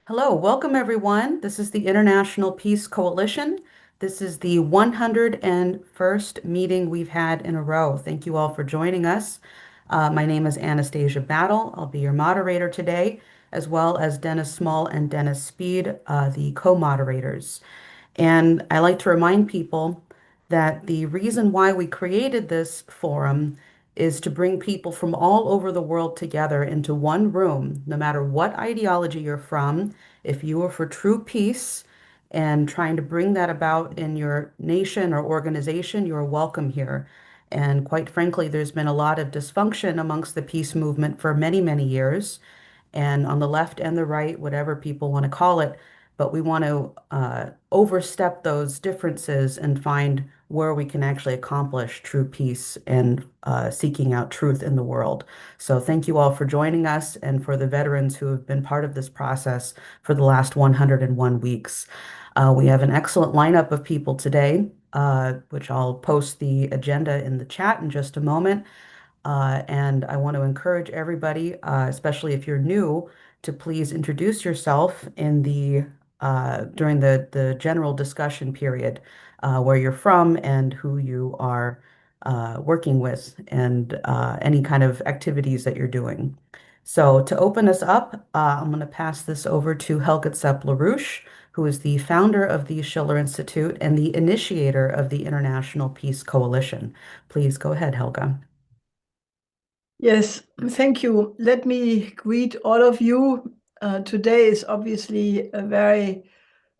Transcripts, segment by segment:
Hello, welcome everyone. This is the International Peace Coalition. This is the 101st meeting we've had in a row. Thank you all for joining us. My name is Anastasia Battle. I'll be your moderator today, as well as Dennis Small and Dennis Speed, the co-moderators. And I like to remind people that the reason why we created this forum is to bring people from all over the world together into one room, no matter what ideology you're from. If you are for true peace and trying to bring that about in your nation or organization, you're welcome here. And quite frankly, there's been a lot of dysfunction amongst the peace movement for many, many years, and on the left and the right, whatever people want to call it. But we want to overstep those differences and find where we can actually accomplish true peace and seeking out truth in the world. So thank you all for joining us and for the veterans who have been part of this process for the last 101 weeks. We have an excellent lineup of people today, which I'll post the agenda in the chat in just a moment. And I want to encourage everybody, especially if you're new, to please introduce yourself in the during the general discussion period, where you're from and who you are working with, and any kind of activities that you're doing. So to open us up, I'm going to pass this over to Helga Tsepp-LaRouche, who is the founder of the Schiller Institute and the initiator of the International Peace Coalition. Please go ahead, Helga. Yes, thank you. Let me greet all of you. Today is obviously a very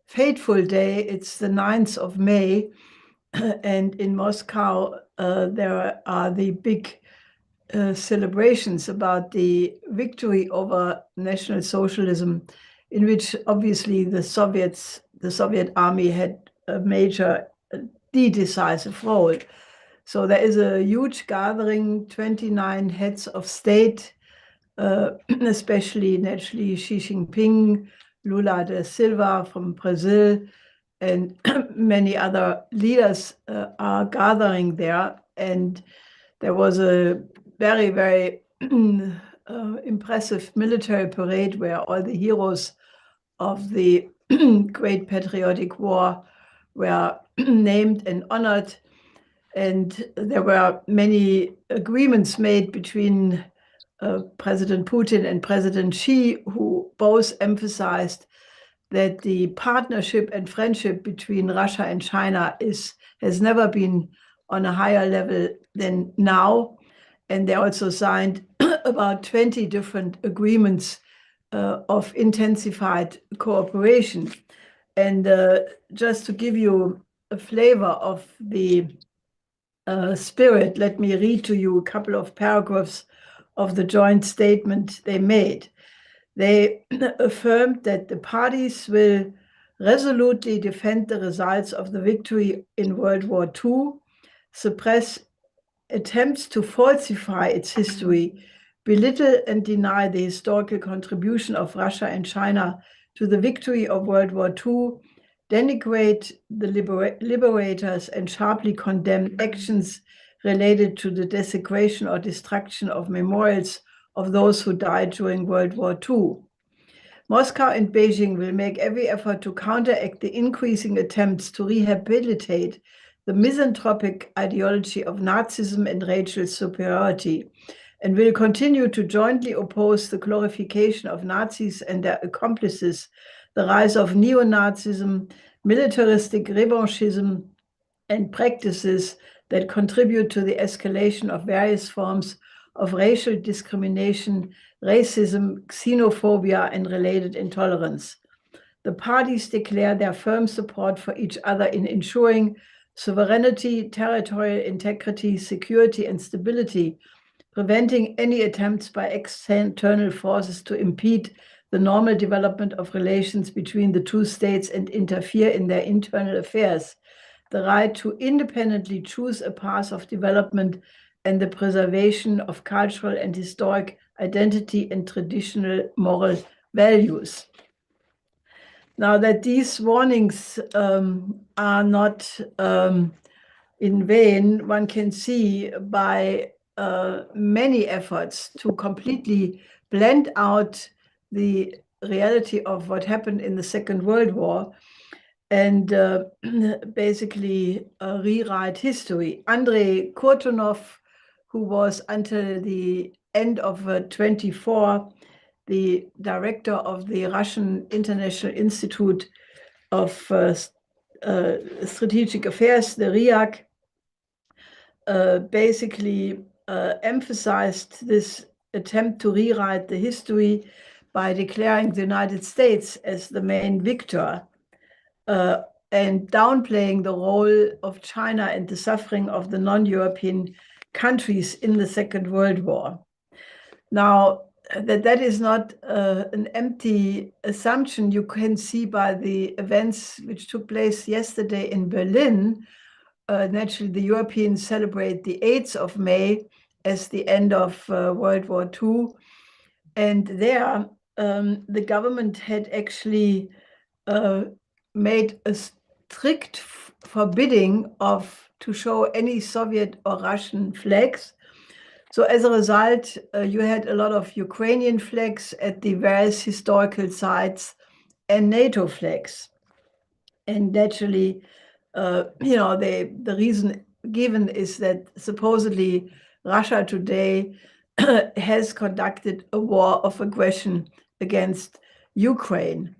fateful day. It's the 9th of May, and in Moscow, there are the big celebrations about the victory over National Socialism, in which obviously the Soviet army had a major, decisive role. So there is a huge gathering, 29 heads of state, especially naturally Xi Jinping, Lula da Silva from Brazil, and many other leaders are gathering there. And there was a very, very impressive military parade where all the heroes of the Great Patriotic War were named and honored. And there were many agreements made between President Putin and President Xi, who both emphasized that the partnership and friendship between Russia and China has never been on a higher level than now. And they also signed about 20 different agreements of intensified cooperation. And just to give you a flavor of the spirit, let me read to you a couple of paragraphs of the joint statement they made. They affirmed that the parties will resolutely defend the results of the victory in World War II, suppress attempts to falsify its history, belittle and deny the historical contribution of Russia and China to the victory of World War II, denigrate the liberators, and sharply condemn actions related to the desecration or destruction of memorials of those who died during World War II. Moscow and Beijing will make every effort to counteract the increasing attempts to rehabilitate the misanthropic ideology of Nazism and racial superiority, and will continue to jointly oppose the glorification of Nazis and their accomplices, the rise of neo-Nazism, militaristic revanchism, and practices that contribute to the escalation of various forms of racial discrimination, racism, xenophobia, and related intolerance. The parties declare their firm support for each other in ensuring sovereignty, territorial integrity, security, and stability, preventing any attempts by external forces to impede the normal development of relations between the two states and interfere in their internal affairs, the right to independently choose a path of development, and the preservation of cultural and historic identity and traditional moral values. Now that these warnings are not in vain, one can see by many efforts to completely blend out the reality of what happened in the Second World War and basically rewrite history. Andrei Kortunov, who was until the end of 24 the director of the Russian International Institute of Strategic Affairs, the RIAC, basically emphasized this attempt to rewrite the history by declaring the United States as the main victor and downplaying the role of China and the suffering of the non-European countries in the Second World War. Now, that is not an empty assumption. You can see by the events which took place yesterday in Berlin. Naturally, the Europeans celebrate the 8th of May as the end of World War II. And there, the government had actually made a strict forbidding to show any Soviet or Russian flags. So as a result, you had a lot of Ukrainian flags at the various historical sites and NATO flags. And naturally, the reason given is that supposedly Russia today has conducted a war of aggression against Ukraine.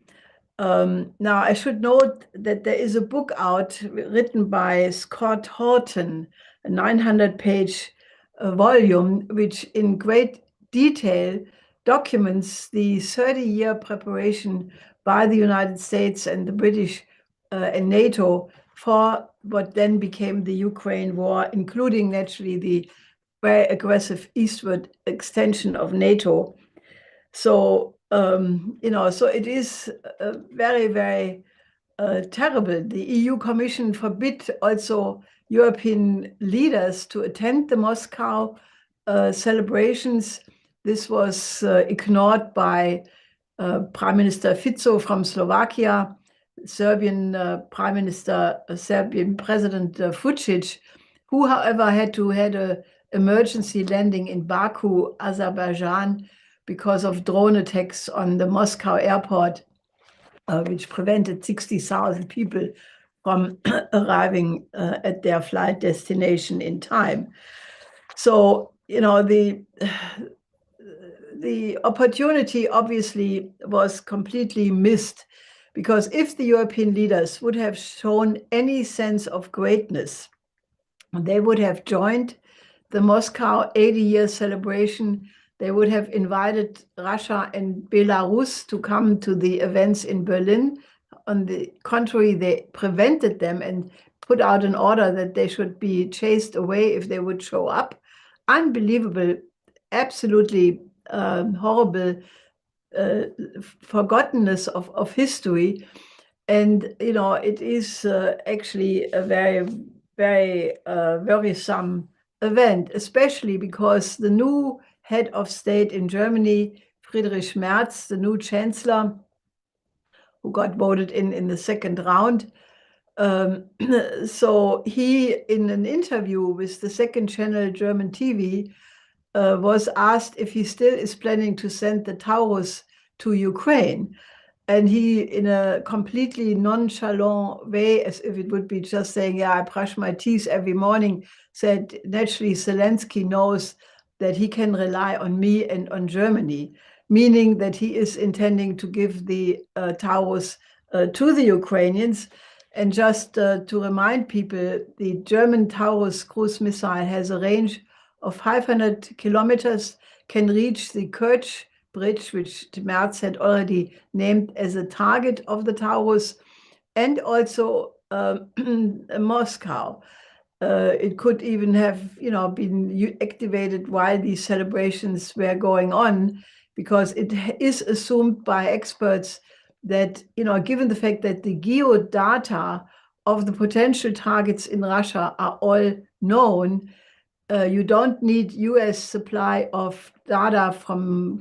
Now, I should note that there is a book out written by Scott Horton, a 900-page volume, which in great detail documents the 30-year preparation by the United States and the British and NATO for what then became the Ukraine war, including naturally the very aggressive eastward extension of NATO. So, so it is very, very terrible. The EU Commission forbid also European leaders to attend the Moscow celebrations. This was ignored by Prime Minister Fico from Slovakia, Serbian Serbian President Vučić, who, however, had an emergency landing in Baku, Azerbaijan, because of drone attacks on the Moscow airport, which prevented 60,000 people from arriving at their flight destination in time. So, the opportunity obviously was completely missed, because if the European leaders would have shown any sense of greatness, they would have joined the Moscow 80-year celebration. They would have invited Russia and Belarus to come to the events in Berlin. On the contrary, they prevented them and put out an order that they should be chased away if they would show up. Unbelievable, absolutely horrible forgottenness of history. And, it is actually a very, very worrisome event, especially because the new head of state in Germany, Friedrich Merz, the new chancellor, who got voted in the second round. So he, in an interview with the second channel German TV, was asked if he still is planning to send the Taurus to Ukraine. And he, in a completely nonchalant way, as if it would be just saying, yeah, I brush my teeth every morning, said, naturally, Zelensky knows that he can rely on me and on Germany, meaning that he is intending to give the Taurus to the Ukrainians. And just to remind people, the German Taurus cruise missile has a range of 500 kilometers, can reach the Kerch bridge, which Merz had already named as a target of the Taurus, and also Moscow. It could even have, been activated while these celebrations were going on, because it is assumed by experts that, given the fact that the geodata of the potential targets in Russia are all known, you don't need US supply of data from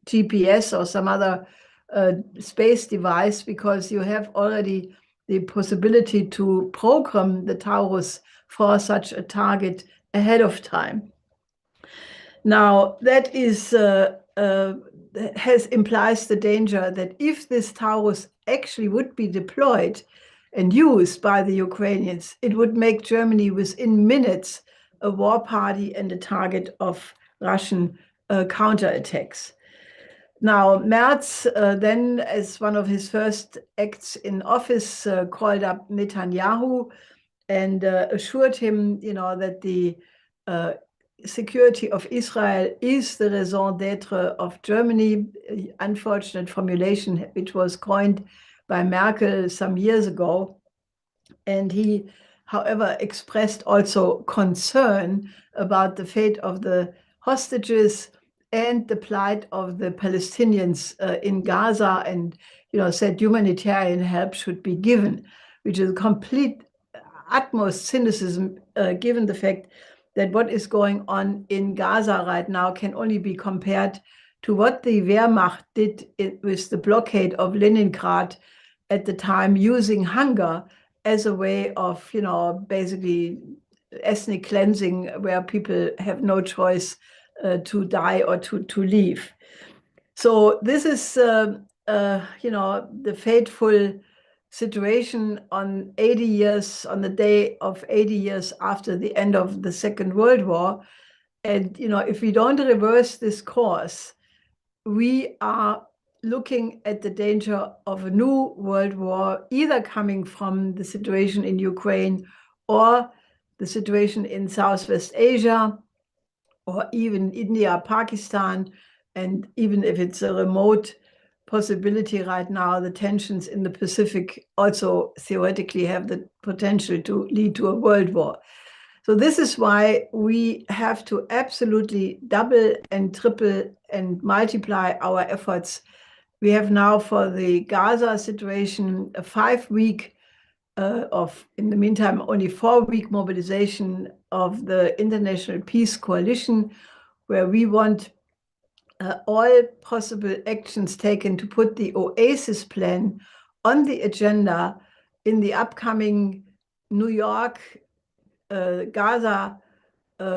GPS or some other space device, because you have already the possibility to program the Taurus for such a target ahead of time. Now, that is implies the danger that if this Taurus actually would be deployed and used by the Ukrainians, it would make Germany within minutes a war party and a target of Russian counterattacks. Now, Merz then, as one of his first acts in office, called up Netanyahu and assured him, that the security of Israel is the raison d'être of Germany, unfortunate formulation which was coined by Merkel some years ago. And he, however, expressed also concern about the fate of the hostages and the plight of the Palestinians in Gaza, and said humanitarian help should be given, which is a complete utmost cynicism given the fact that what is going on in Gaza right now can only be compared to what the Wehrmacht did with the blockade of Leningrad at the time, using hunger as a way of, basically ethnic cleansing, where people have no choice to die or to leave. So this is, the fateful situation on the day of 80 years after the end of the Second World War. And, if we don't reverse this course, we are looking at the danger of a new world war, either coming from the situation in Ukraine or the situation in Southwest Asia, or even India, Pakistan. And even if it's a remote possibility right now, the tensions in the Pacific also theoretically have the potential to lead to a world war. So this is why we have to absolutely double and triple and multiply our efforts. We have now, for the Gaza situation, a 5-week in the meantime, only 4-week mobilization of the International Peace Coalition, where we want all possible actions taken to put the Oasis plan on the agenda in the upcoming New York Gaza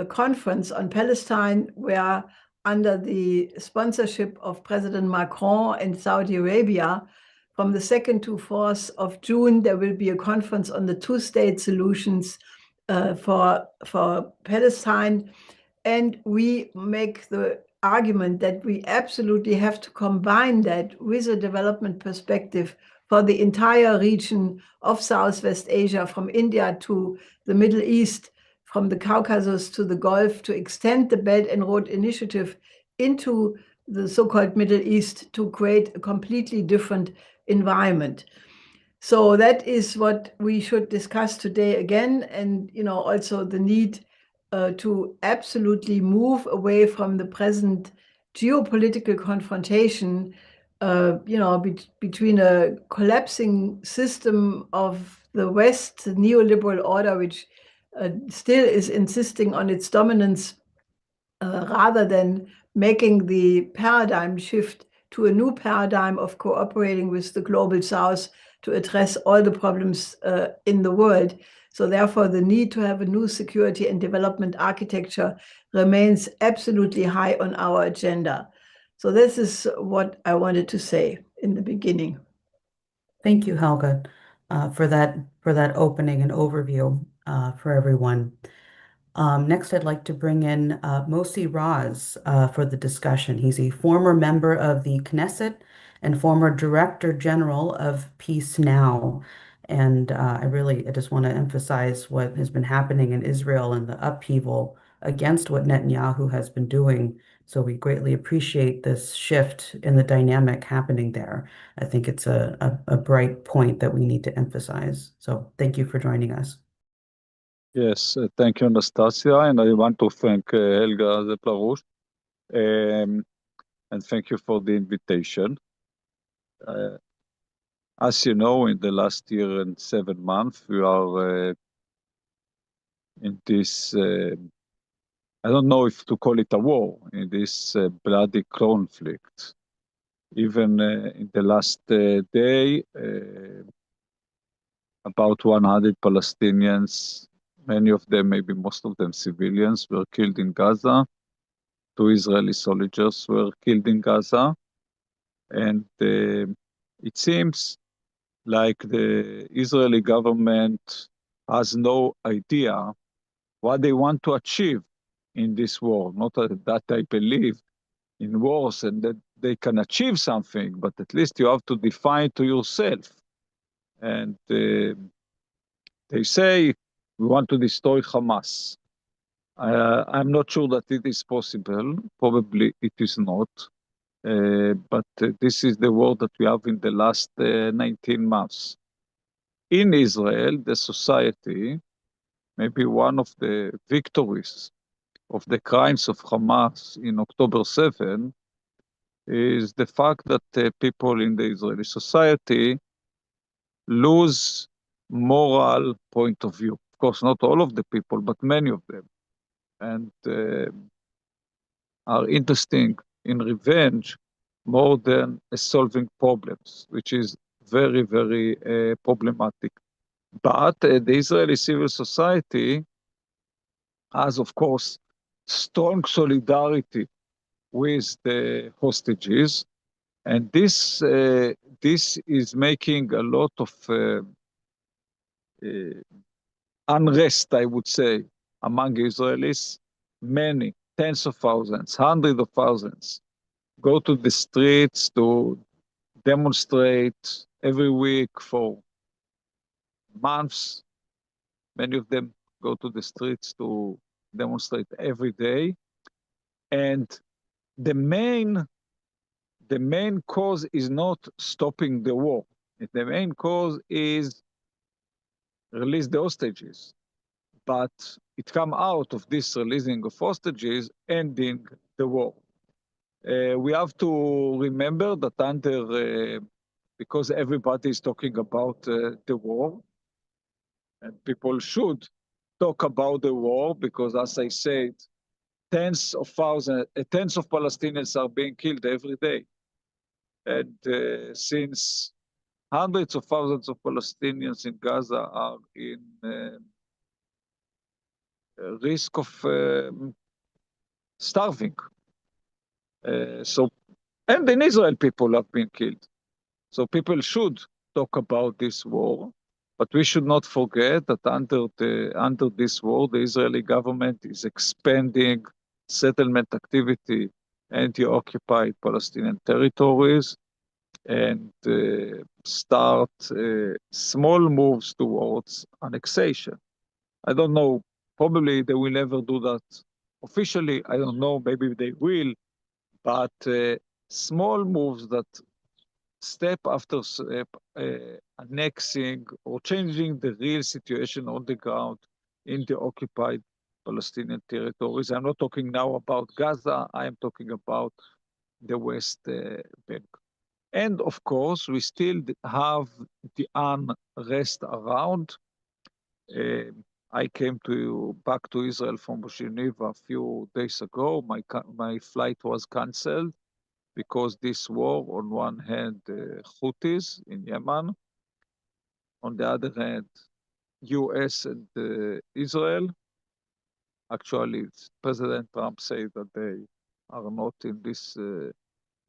conference on Palestine, where, under the sponsorship of President Macron and Saudi Arabia, from the 2nd to 4th of June, there will be a conference on the two-state solutions for Palestine. And we make the argument that we absolutely have to combine that with a development perspective for the entire region of Southwest Asia, from India to the Middle East, from the Caucasus to the Gulf, to extend the Belt and Road Initiative into the so-called Middle East to create a completely different environment. So that is what we should discuss today again, and also the need to absolutely move away from the present geopolitical confrontation, between a collapsing system of the West neoliberal order, which still is insisting on its dominance, rather than making the paradigm shift to a new paradigm of cooperating with the global South to address all the problems in the world. So therefore, the need to have a new security and development architecture remains absolutely high on our agenda. So this is what I wanted to say in the beginning. Thank you, Helga, for that opening and overview for everyone. Next, I'd like to bring in Mossi Raz for the discussion. He's a former member of the Knesset and former Director General of Peace Now. And I just want to emphasize what has been happening in Israel and the upheaval against what Netanyahu has been doing. So we greatly appreciate this shift in the dynamic happening there. I think it's a bright point that we need to emphasize. So thank you for joining us. Yes, thank you, Anastasia, and I want to thank Helga Zeplarouche, and thank you for the invitation. As you know, in the last year and 7 months, we are in this, I don't know if to call it a war, in this bloody conflict. Even in the last day, about 100 Palestinians, many of them, maybe most of them civilians, were killed in Gaza. two Israeli soldiers were killed in Gaza. And it seems like the Israeli government has no idea what they want to achieve in this war. Not that I believe in wars and that they can achieve something, but at least you have to define to yourself. And they say, we want to destroy Hamas. I'm not sure that it is possible. Probably it is not. But this is the war that we have in the last 19 months. In Israel, the society, maybe one of the victories of the crimes of Hamas in October 7 is the fact that people in the Israeli society lose moral point of view. Of course, not all of the people, but many of them. And are interested in revenge more than solving problems, which is very, very problematic. But the Israeli civil society has, of course, strong solidarity with the hostages, and this is making a lot of unrest, I would say, among Israelis. Many, tens of thousands, hundreds of thousands, go to the streets to demonstrate every week for months. Many of them go to the streets to demonstrate every day. And the main cause is not stopping the war. The main cause is release the hostages. But it come out of this releasing of hostages, ending the war. We have to remember that because everybody is talking about the war, and people should talk about the war because, as I said, tens of Palestinians are being killed every day. And since hundreds of thousands of Palestinians in Gaza are in risk of starving. And in Israel, people have been killed. So people should talk about this war, but we should not forget that under this war, the Israeli government is expanding settlement activity and the occupied Palestinian territories and start small moves towards annexation. I don't know, probably they will never do that officially. I don't know, maybe they will, but small moves that step after step, annexing or changing the real situation on the ground in the occupied Palestinian territories. I'm not talking now about Gaza, I am talking about the West Bank. And of course, we still have the unrest around. I came back to Israel from Geneva a few days ago. My flight was canceled because this war, on one hand, Houthis in Yemen, on the other hand, US and Israel. Actually, President Trump said that they are not in this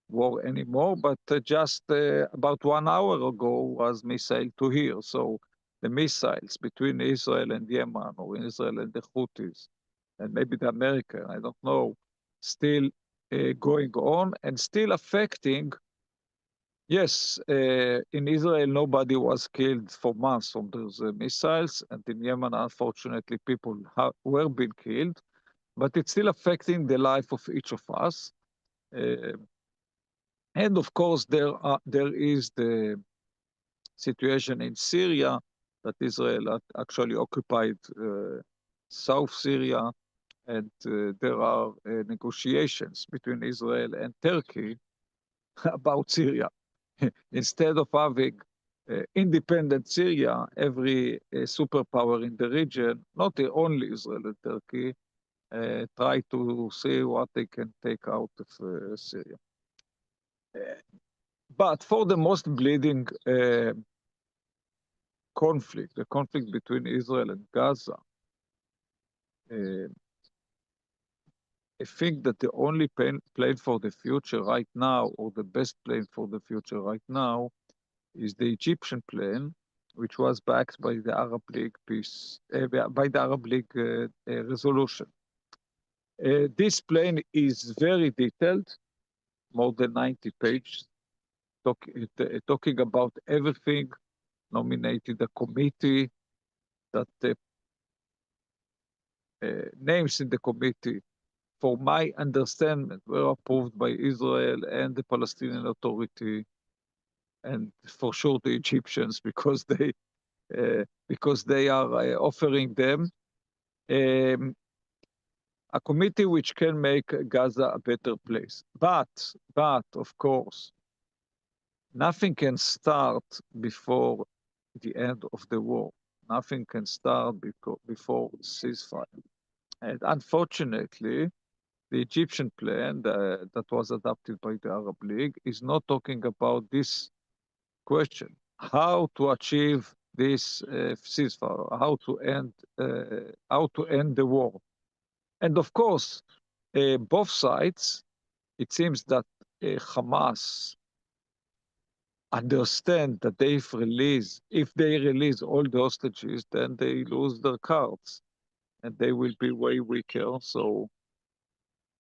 war anymore, but just about 1 hour ago was missile to here. So the missiles between Israel and Yemen, or Israel and the Houthis, and maybe the American, I don't know, still going on and still affecting. Yes, in Israel, nobody was killed for months from those missiles, and in Yemen, unfortunately, people were being killed, but it's still affecting the life of each of us. And of course, there is the situation in Syria that Israel actually occupied South Syria, and there are negotiations between Israel and Turkey about Syria. Instead of having independent Syria, every superpower in the region, not only Israel and Turkey, try to see what they can take out of Syria. But for the most bleeding conflict, the conflict between Israel and Gaza, I think that the only plan for the future right now, or the best plan for the future right now, is the Egyptian plan, which was backed by the Arab League resolution. This plan is very detailed, more than 90 pages, talking about everything, nominated a committee that names in the committee, for my understanding, were approved by Israel and the Palestinian Authority, and for sure the Egyptians, because they are offering them a committee which can make Gaza a better place. But of course, nothing can start before the end of the war. Nothing can start before ceasefire. And unfortunately, the Egyptian plan that was adopted by the Arab League is not talking about this question: how to achieve this ceasefire, how to end the war. And of course, both sides, it seems that Hamas understand that if they release all the hostages, then they lose their cards and they will be way weaker. So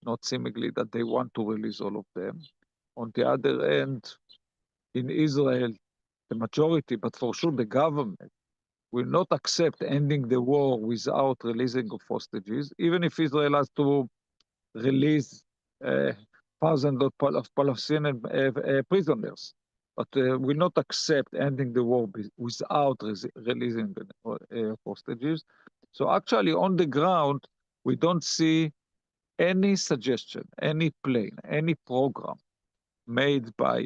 not seemingly that they want to release all of them. On the other end, in Israel, the majority, but for sure the government, will not accept ending the war without releasing of hostages, even if Israel has to release thousands of Palestinian prisoners, but will not accept ending the war without releasing the hostages. So actually, on the ground, we don't see any suggestion, any plan, any program made by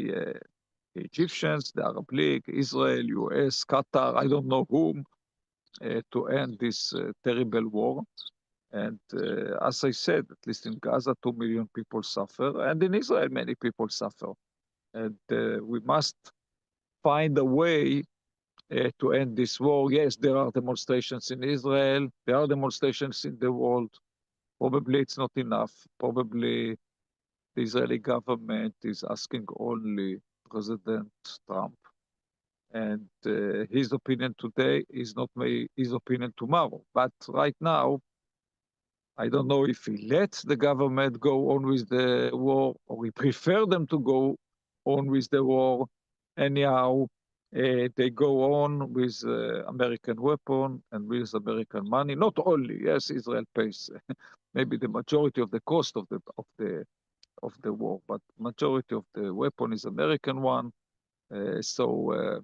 the Egyptians, the Arab League, Israel, US, Qatar, I don't know whom, to end this terrible war. And as I said, at least in Gaza, 2 million people suffer, and in Israel, many people suffer. And we must find a way to end this war. Yes, there are demonstrations in Israel, there are demonstrations in the world. Probably it's not enough. Probably the Israeli government is asking only President Trump. And his opinion today is not his opinion tomorrow. But right now, I don't know if he lets the government go on with the war, or he prefer them to go on with the war. Anyhow, they go on with American weapon and with American money. Not only, yes, Israel pays maybe the majority of the cost of the war, but majority of the weapon is American one. So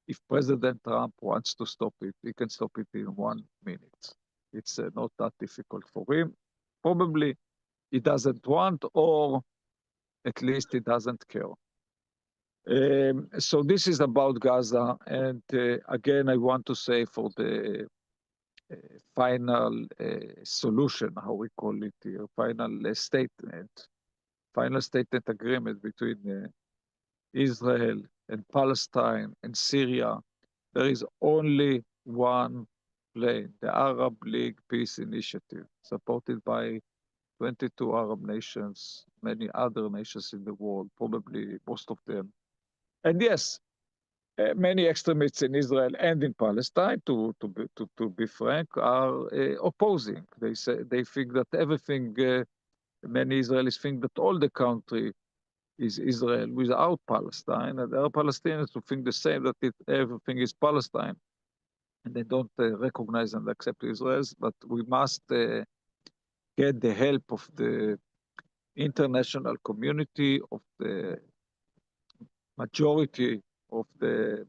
if President Trump wants to stop it, he can stop it in 1 minute. It's not that difficult for him. Probably he doesn't want, or at least he doesn't care. So this is about Gaza. And again, I want to say for the final solution, how we call it here, final statement agreement between Israel and Palestine and Syria, there is only one plan, the Arab League Peace Initiative, supported by 22 Arab nations, many other nations in the world, probably most of them. And yes, many extremists in Israel and in Palestine, to be frank, are opposing. They think that everything, many Israelis think that all the country is Israel without Palestine, and there are Palestinians who think the same, that everything is Palestine, and they don't recognize and accept Israel. But we must get the help of the international community, of the majority of the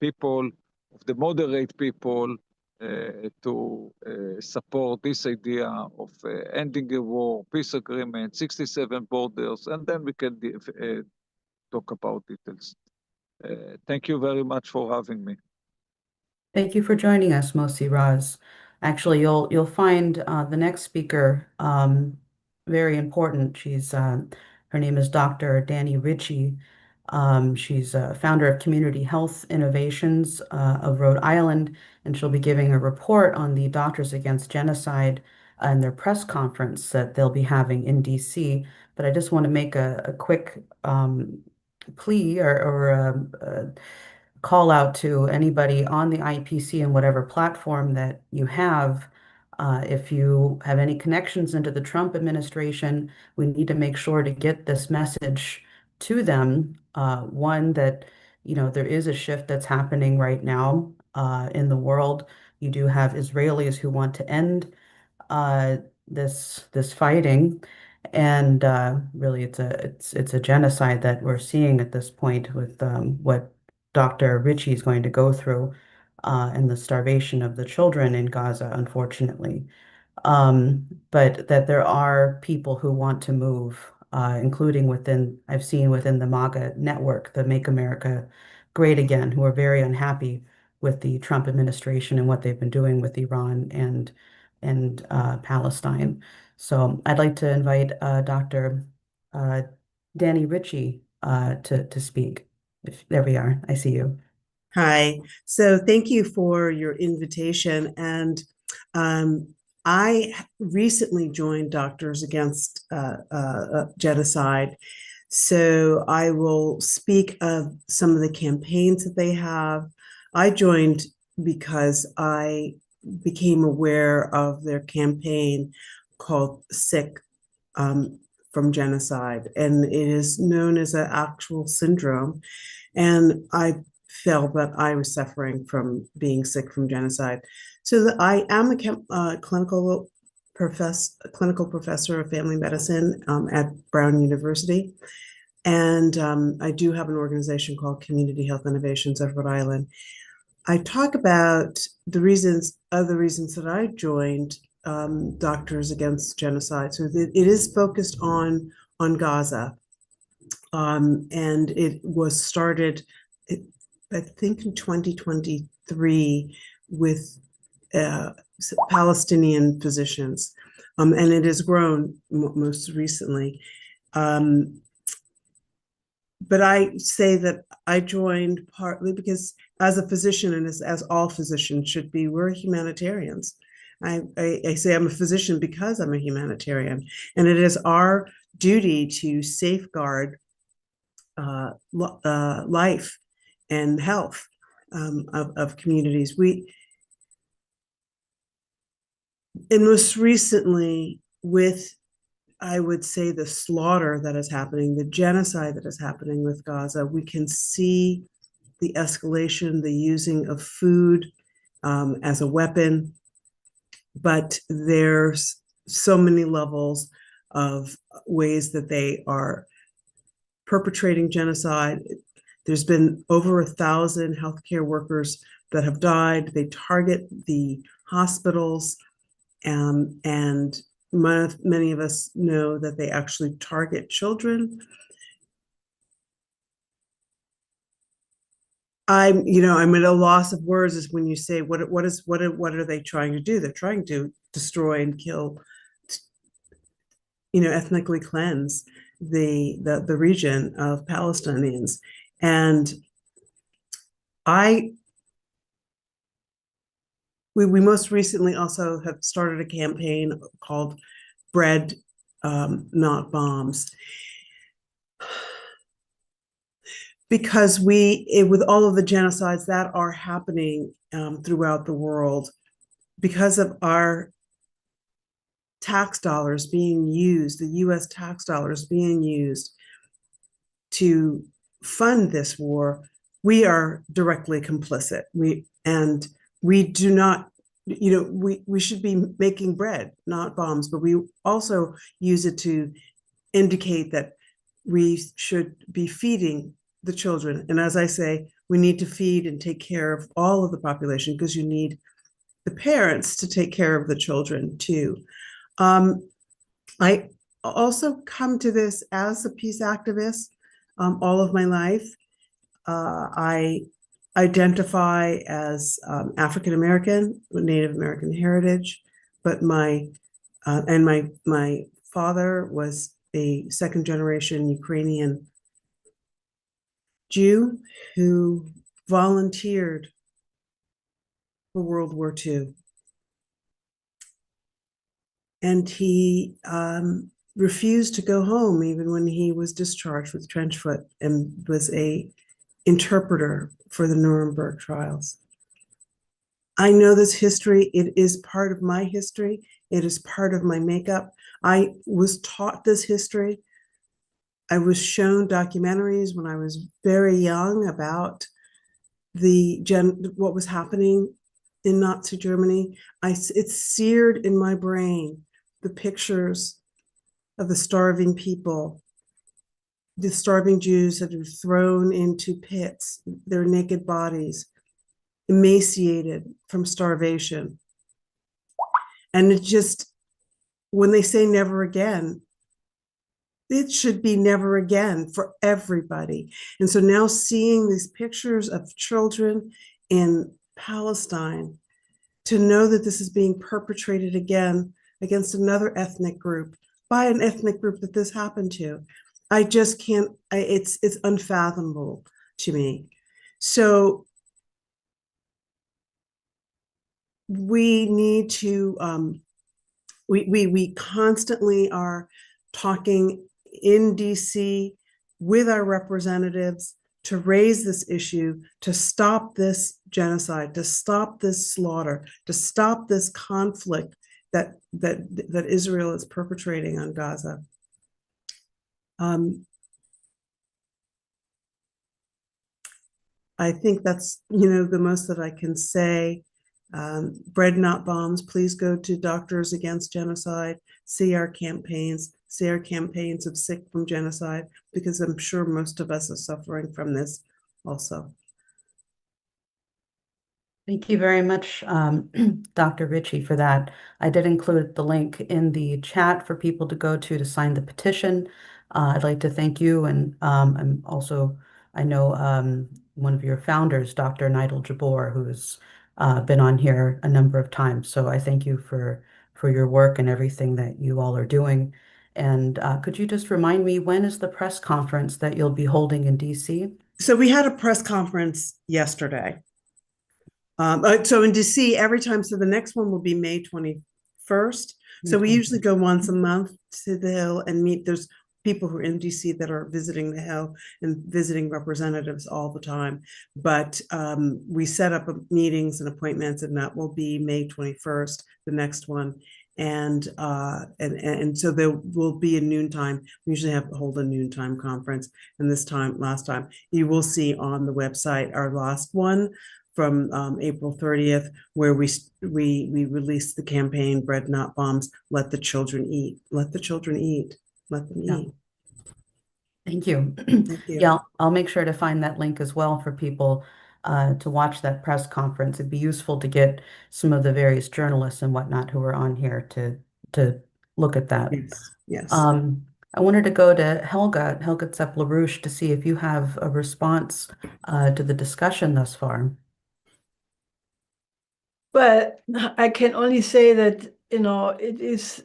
people, of the moderate people, to support this idea of ending a war, peace agreement, 67 borders, and then we can talk about details. Thank you very much for having me. Thank you for joining us, Mossi Raz. Actually, you'll find the next speaker very important. Her name is Dr. Danny Ritchie. She's a founder of Community Health Innovations of Rhode Island, and she'll be giving a report on the Doctors Against Genocide in their press conference that they'll be having in DC. But I just want to make a quick plea or a call out to anybody on the IPC and whatever platform that you have. If you have any connections into the Trump administration, we need to make sure to get this message to them. One, that there is a shift that's happening right now in the world. You do have Israelis who want to end uh, this fighting, and really, it's a genocide that we're seeing at this point with what Dr. Ritchie is going to go through, and the starvation of the children in Gaza, unfortunately. But that there are people who want to move, including I've seen within the MAGA network, the Make America Great Again, who are very unhappy with the Trump administration and what they've been doing with Iran and Palestine. So I'd like to invite Dr. Uh, Danny Ritchie to speak. There we are. I see you. Hi. So thank you for your invitation. And I recently joined Doctors Against Genocide. So I will speak of some of the campaigns that they have. I joined because I became aware of their campaign called Sick from Genocide, and it is known as an actual syndrome. And I felt that I was suffering from being sick from genocide. So I am a clinical professor of family medicine at Brown University. And I do have an organization called Community Health Innovations of Rhode Island. I talk about other reasons that I joined Doctors Against Genocide. So it is focused on Gaza. And it was started, I think, in 2023 with Palestinian physicians, and it has grown most recently. But I say that I joined partly because, as a physician, and as all physicians should be, we're humanitarians. I say I'm a physician because I'm a humanitarian, and it is our duty to safeguard life and health of communities. And most recently, with, I would say, the slaughter that is happening, the genocide that is happening with Gaza, we can see the escalation, the using of food as a weapon. But there's so many levels of ways that they are perpetrating genocide. There's been over 1,000 healthcare workers that have died. They target the hospitals, and many of us know that they actually target children. I'm at a loss of words is when you say what are they trying to do? They're trying to destroy and kill, ethnically cleanse the region of Palestinians. And we most recently also have started a campaign called Bread, Not Bombs, because with all of the genocides that are happening throughout the world, because of our tax dollars being used, the US tax dollars being used to fund this war, we are directly complicit. We do not, we should be making bread, not bombs, but we also use it to indicate that we should be feeding the children. And as I say, we need to feed and take care of all of the population, because you need the parents to take care of the children too. I also come to this as a peace activist all of my life. I identify as African American with Native American heritage, but my father was a second generation Ukrainian Jew who volunteered for World War II. and he refused to go home even when he was discharged with trench foot and was a interpreter for the Nuremberg trials. I know this history. It is part of my history. It is part of my makeup. I was taught this history. I was shown documentaries when I was very young about what was happening in Nazi Germany. It's seared in my brain, the pictures of the starving people, the starving Jews that were thrown into pits, their naked bodies, emaciated from starvation. And it just, when they say never again, it should be never again for everybody. And so now seeing these pictures of children in Palestine, to know that this is being perpetrated again against another ethnic group by an ethnic group that this happened to, I just can't, it's unfathomable to me. So we need to, we constantly are talking in DC with our representatives to raise this issue, to stop this genocide, to stop this slaughter, to stop this conflict that Israel is perpetrating on Gaza. I think that's, the most that I can say. Bread Not Bombs, please go to Doctors Against Genocide, see our campaigns of Sick from Genocide, because I'm sure most of us are suffering from this also. Thank you very much, Dr. Ritchie, for that. I did include the link in the chat for people to go to sign the petition. I'd like to thank you, and I'm also, I know one of your founders, Dr. Nigel Jabor, who's been on here a number of times. So I thank you for your work and everything that you all are doing. And could you just remind me, when is the press conference that you'll be holding in DC? So we had a press conference yesterday. So in DC, every time, so the next one will be May 21st. So we usually go once a month to the Hill and meet. There's people who are in DC that are visiting the Hill and visiting representatives all the time. But we set up meetings and appointments, and that will be May 21st, the next one. And so there will be a noontime. We usually hold a noontime conference. And last time, you will see on the website our last one from April 30th, where we released the campaign, Bread Not Bombs, Let the Children Eat. Let the children eat. Let them eat. Thank you. Thank you. Yeah, I'll make sure to find that link as well for people to watch that press conference. It'd be useful to get some of the various journalists and whatnot who are on here to look at that. Yes. Yes. I wanted to go to Helga Tsepp-LaRouche to see if you have a response to the discussion thus far. Well, I can only say that, it is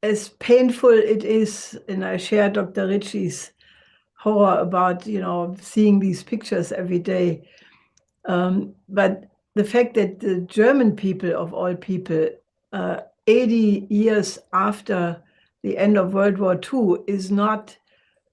as painful it is, and I share Dr. Ritchie's horror about, seeing these pictures every day. But the fact that the German people, of all people, 80 years after the end of World War II, is not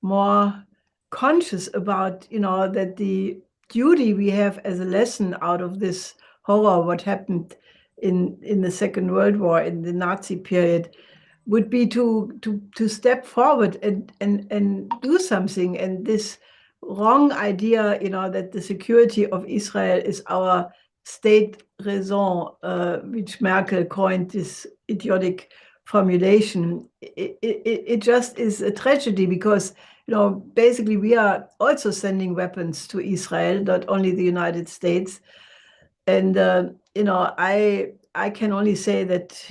more conscious about, that the duty we have as a lesson out of this horror, what happened in the Second World War, in the Nazi period, would be to step forward and do something. And this wrong idea, that the security of Israel is our state raison, which Merkel coined this idiotic formulation, it just is a tragedy, because basically we are also sending weapons to Israel, not only the United States. And I can only say that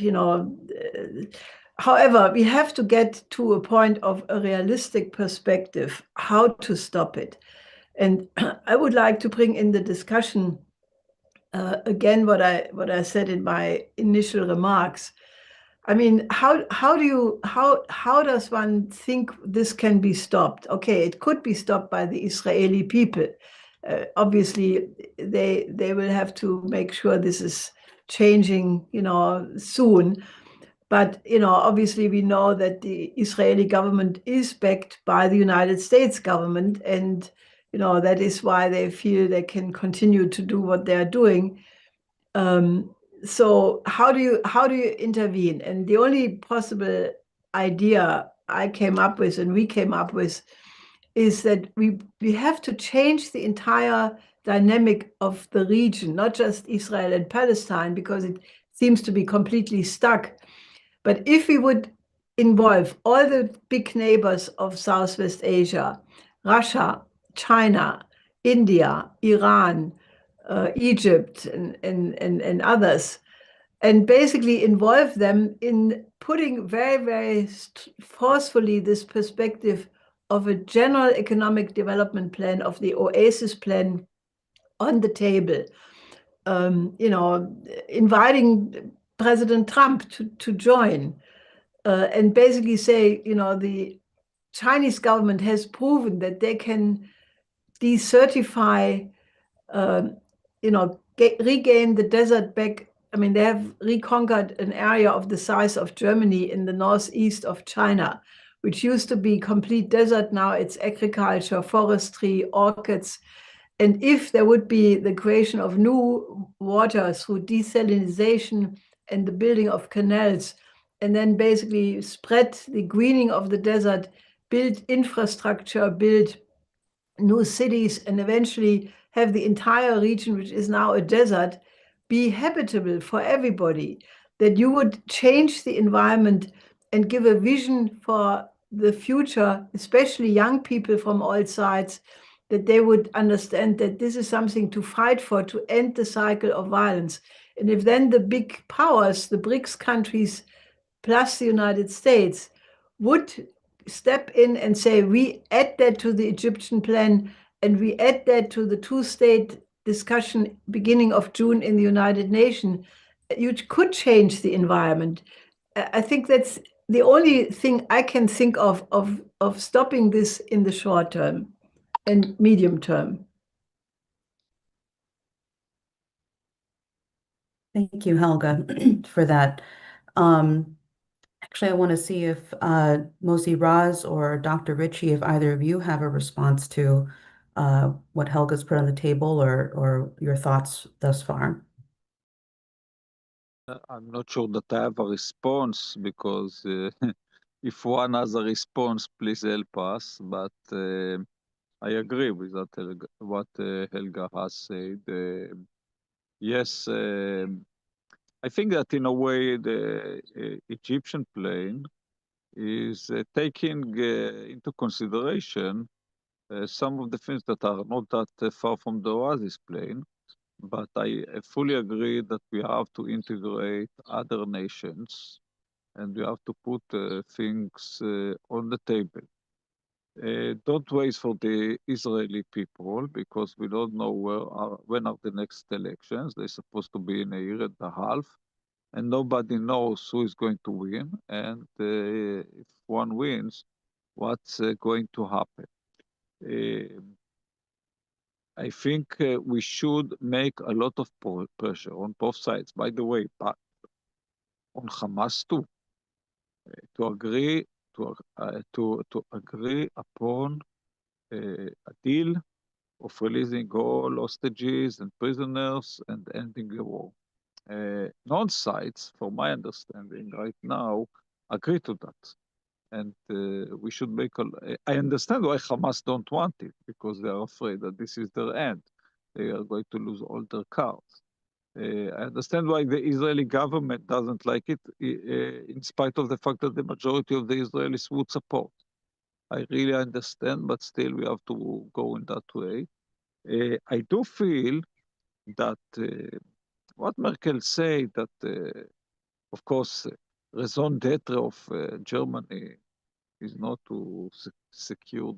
however, we have to get to a point of a realistic perspective, how to stop it. And I would like to bring in the discussion again what I said in my initial remarks. I mean, how does one think this can be stopped? Okay, it could be stopped by the Israeli people. Obviously, they will have to make sure this is changing, soon. But, obviously we know that the Israeli government is backed by the United States government, and, that is why they feel they can continue to do what they're doing. So how do you intervene? And the only possible idea I came up with, and we came up with, is that we have to change the entire dynamic of the region, not just Israel and Palestine, because it seems to be completely stuck. But if we would involve all the big neighbors of Southwest Asia, Russia, China, India, Iran, Egypt, and others, and basically involve them in putting very, very forcefully this perspective of a general economic development plan, of the Oasis plan, on the table. Inviting President Trump to join, and basically say, the Chinese government has proven that they can decertify, regain the desert back. I mean, they have reconquered an area of the size of Germany in the northeast of China, which used to be complete desert. Now it's agriculture, forestry, orchids. And if there would be the creation of new water through desalination and the building of canals, and then basically spread the greening of the desert, build infrastructure, build new cities, and eventually have the entire region, which is now a desert, be habitable for everybody, that you would change the environment and give a vision for the future, especially young people from all sides, that they would understand that this is something to fight for, to end the cycle of violence. And if then the big powers, the BRICS countries, plus the United States, would step in and say, we add that to the Egyptian plan, and we add that to the two-state discussion beginning of June in the United Nations, you could change the environment. I think that's the only thing I can think of stopping this in the short term and medium term. Thank you, Helga, for that. Actually, I want to see if Mossi Raz or Dr. Ritchie, if either of you have a response to what Helga's put on the table, or your thoughts thus far. I'm not sure that I have a response, because if one has a response, please help us. But I agree with that, what Helga has said. Yes, I think that in a way the Egyptian plan is taking into consideration some of the things that are not that far from the Oasis plan. But I fully agree that we have to integrate other nations, and we have to put things on the table. Don't wait for the Israeli people, because we don't know when are the next elections. They're supposed to be in a year and a half, and nobody knows who is going to win. And if one wins, what's going to happen? I think we should make a lot of pressure on both sides. By the way, but on Hamas too, to agree to agree upon a deal of releasing all hostages and prisoners and ending the war. Non-sides, from my understanding right now, agree to that. And we should make I understand why Hamas don't want it, because they are afraid that this is their end. They are going to lose all their cards. I understand why the Israeli government doesn't like it, in spite of the fact that the majority of the Israelis would support. I really understand, but still we have to go in that way. I do feel that what Merkel said, that of course, raison d'etre of Germany is not to secure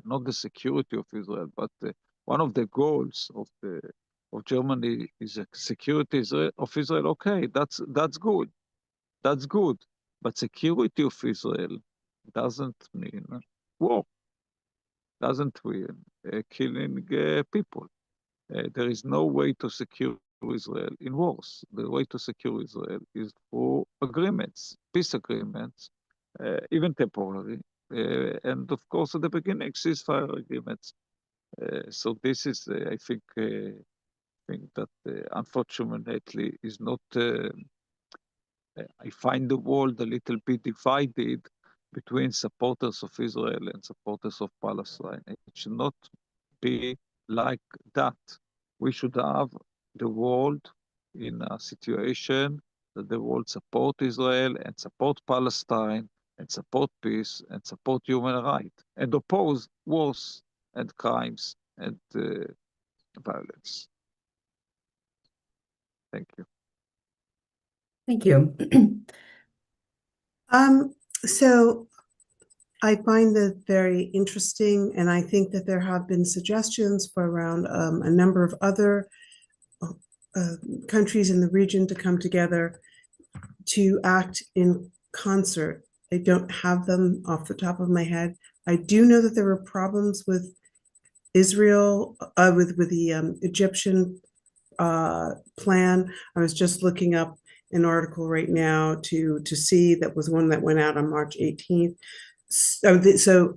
not the security of Israel, but one of the goals of Germany is the security of Israel. Okay, that's good, but security of Israel doesn't mean war, doesn't mean killing people. There is no way to secure Israel in wars. The way to secure Israel is through agreements, peace agreements, even temporary, and of course at the beginning ceasefire agreements. So this is, I think that unfortunately is not. I find the world a little bit divided between supporters of Israel and supporters of Palestine. It should not be like that. We should have the world in a situation that the world support Israel and support Palestine and support peace and support human rights and oppose wars and crimes and violence. Thank you. Thank you. So I find that very interesting, and I think that there have been suggestions for around a number of other countries in the region to come together to act in concert. I don't have them off the top of my head. I do know that there were problems with Israel, with the Egyptian plan. I was just looking up an article right now to see that was one that went out on March 18th. So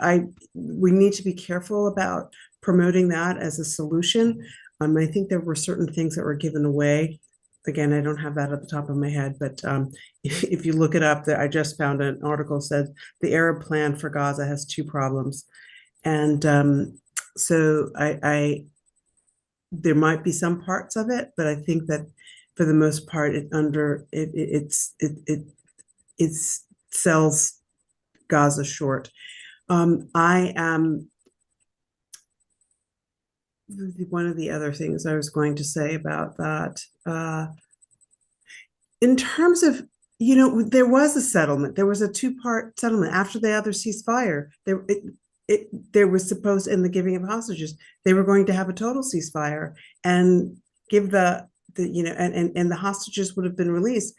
we need to be careful about promoting that as a solution. I think there were certain things that were given away. Again, I don't have that at the top of my head, but if you look it up, I just found an article said the Arab plan for Gaza has two problems, and so there might be some parts of it, but I think that for the most part, it sells Gaza short. I am one of the other things I was going to say about that. In terms of, there was a settlement. There was a two-part settlement after the other ceasefire. There was supposed, in the giving of hostages, they were going to have a total ceasefire and give and the hostages would have been released,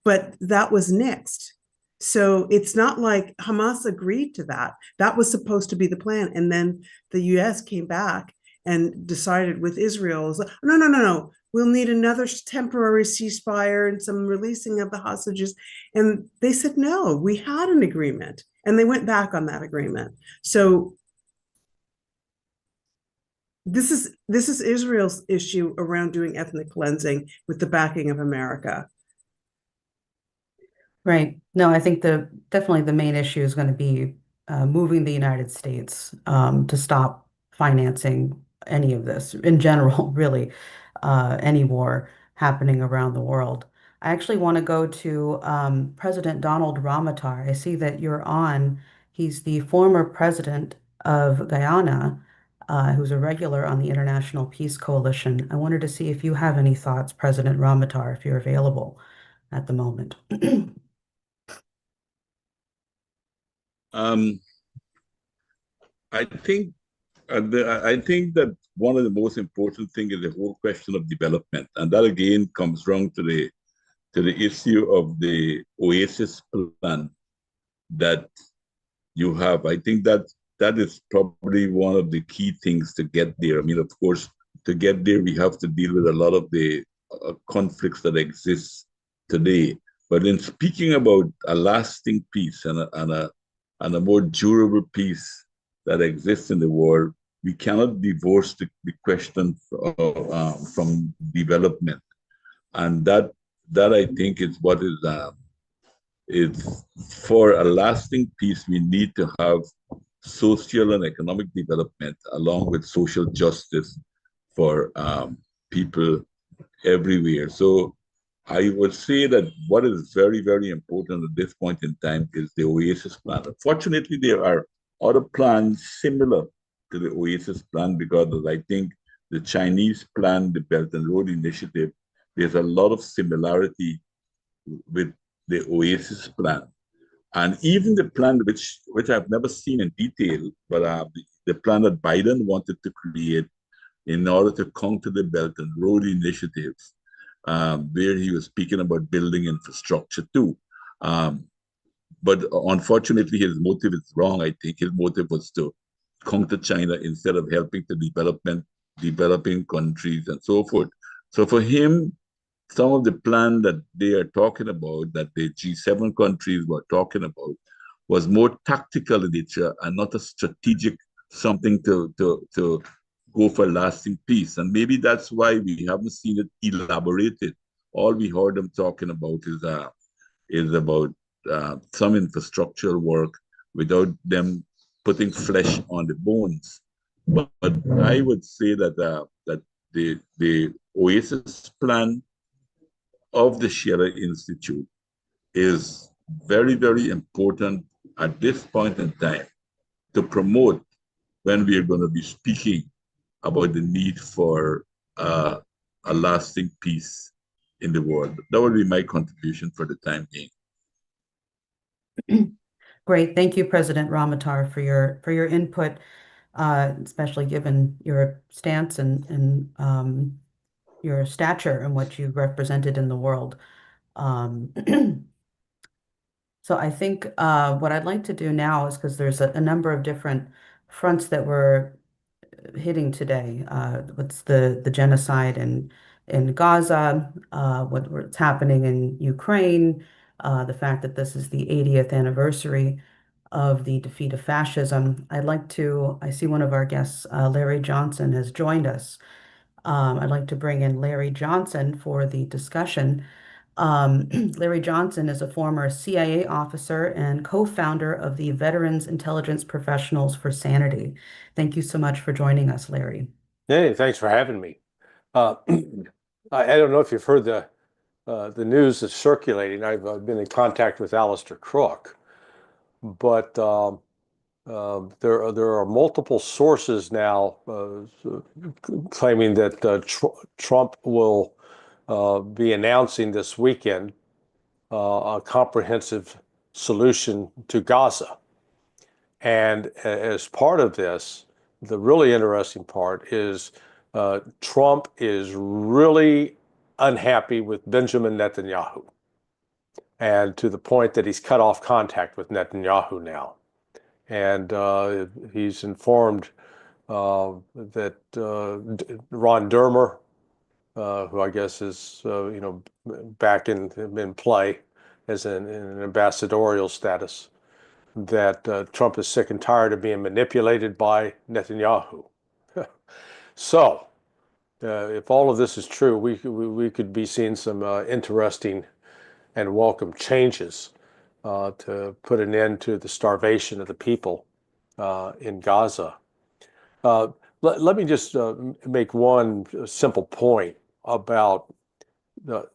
but that was nixed. So it's not like Hamas agreed to that. That was supposed to be the plan. And then the US came back and decided with Israel, no. We'll need another temporary ceasefire and some releasing of the hostages. And they said, no, we had an agreement. And they went back on that agreement. So this is Israel's issue around doing ethnic cleansing with the backing of America. Right. No, I think definitely the main issue is going to be moving the United States to stop financing any of this in general, really, any war happening around the world. I actually want to go to President Donald Ramotar. I see that you're on. He's the former president of Guyana, who's a regular on the International Peace Coalition. I wanted to see if you have any thoughts, President Ramotar, if you're available at the moment. I think I think that one of the most important things is the whole question of development, and that again comes wrong to the issue of the Oasis plan that you have. I think that is probably one of the key things to get there. I mean, of course, to get there, we have to deal with a lot of the conflicts that exist today. But in speaking about a lasting peace and a more durable peace that exists in the world, we cannot divorce the question from development. And that I think is what is for a lasting peace, we need to have social and economic development along with social justice for people everywhere. So I would say that what is very, very important at this point in time is the Oasis plan. Unfortunately, there are other plans similar to the Oasis plan because I think the Chinese plan, the Belt and Road Initiative, there's a lot of similarity with the Oasis plan. And even the plan which I've never seen in detail, but the plan that Biden wanted to create in order to counter the Belt and Road initiatives, where he was speaking about building infrastructure too. But unfortunately, his motive is wrong. I think his motive was to counter China instead of helping the developing countries and so forth. So for him, some of the plan that they are talking about, that the G7 countries were talking about, was more tactical in nature and not a strategic something to go for lasting peace. And maybe that's why we haven't seen it elaborated. All we heard them talking about is about some infrastructural work without them putting flesh on the bones. But I would say that the Oasis plan of the Sharia Institute is very, very important at this point in time to promote when we are going to be speaking about the need for a lasting peace in the world. That would be my contribution for the time being. Great. Thank you, President Ramatar, for your input, especially given your stance and your stature and what you represented in the world. Um, so I think what I'd like to do now is because there's a number of different fronts that we're hitting today. What's the genocide in Gaza, what's happening in Ukraine, the fact that this is the 80th anniversary of the defeat of fascism. I see one of our guests, Larry Johnson, has joined us. I'd like to bring in Larry Johnson for the discussion. Larry Johnson is a former CIA officer and co-founder of the Veterans Intelligence Professionals for Sanity. Thank you so much for joining us, Larry. Hey, thanks for having me. I don't know if you've heard the news that's circulating. I've been in contact with Alistair Crook, but there are multiple sources now claiming that Trump will be announcing this weekend a comprehensive solution to Gaza. And as part of this, the really interesting part is Trump is really unhappy with Benjamin Netanyahu, and to the point that he's cut off contact with Netanyahu now. And he's informed that Ron Dermer, who I guess is back in play as in an ambassadorial status, that Trump is sick and tired of being manipulated by Netanyahu. So, if all of this is true, we could be seeing some interesting and welcome changes to put an end to the starvation of the people in Gaza. Let me just make one simple point about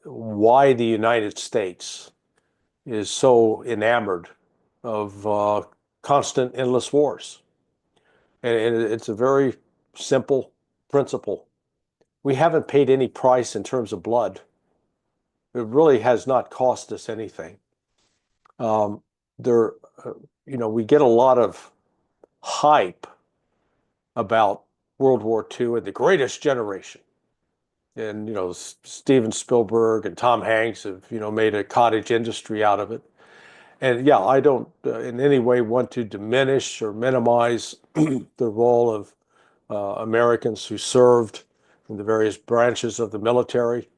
why the United States is so enamored of constant, endless wars. And it's a very simple principle. We haven't paid any price in terms of blood. It really has not cost us anything. We get a lot of hype about World War II and the greatest generation. And, Steven Spielberg and Tom Hanks have, made a cottage industry out of it. And yeah, I don't in any way want to diminish or minimize the role of Americans who served in the various branches of the military.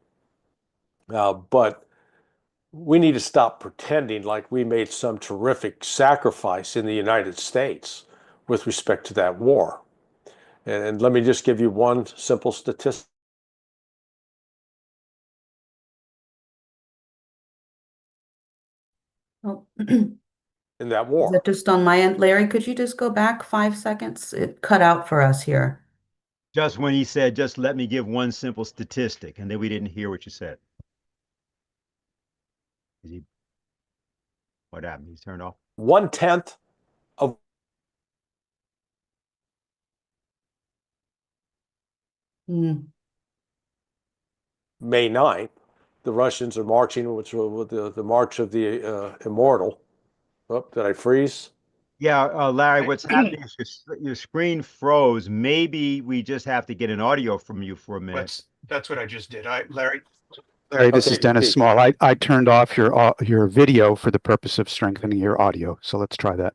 But we need to stop pretending like we made some terrific sacrifice in the United States with respect to that war. And let me just give you one simple statistic. Oh. In that war. Is that just on my end? Larry, could you just go back 5 seconds? It cut out for us here. Just when he said, just let me give one simple statistic, and then we didn't hear what you said. What happened? He's turned off? 1/10 of May 9th, the Russians are marching, which was the March of the Immortal. Oh, did I freeze? Yeah, Larry, what's happening is your screen froze. Maybe we just have to get an audio from you for a minute. That's what I just did. Larry, this is Okay, Dennis Keith. Small. I turned off your video for the purpose of strengthening your audio. So let's try that.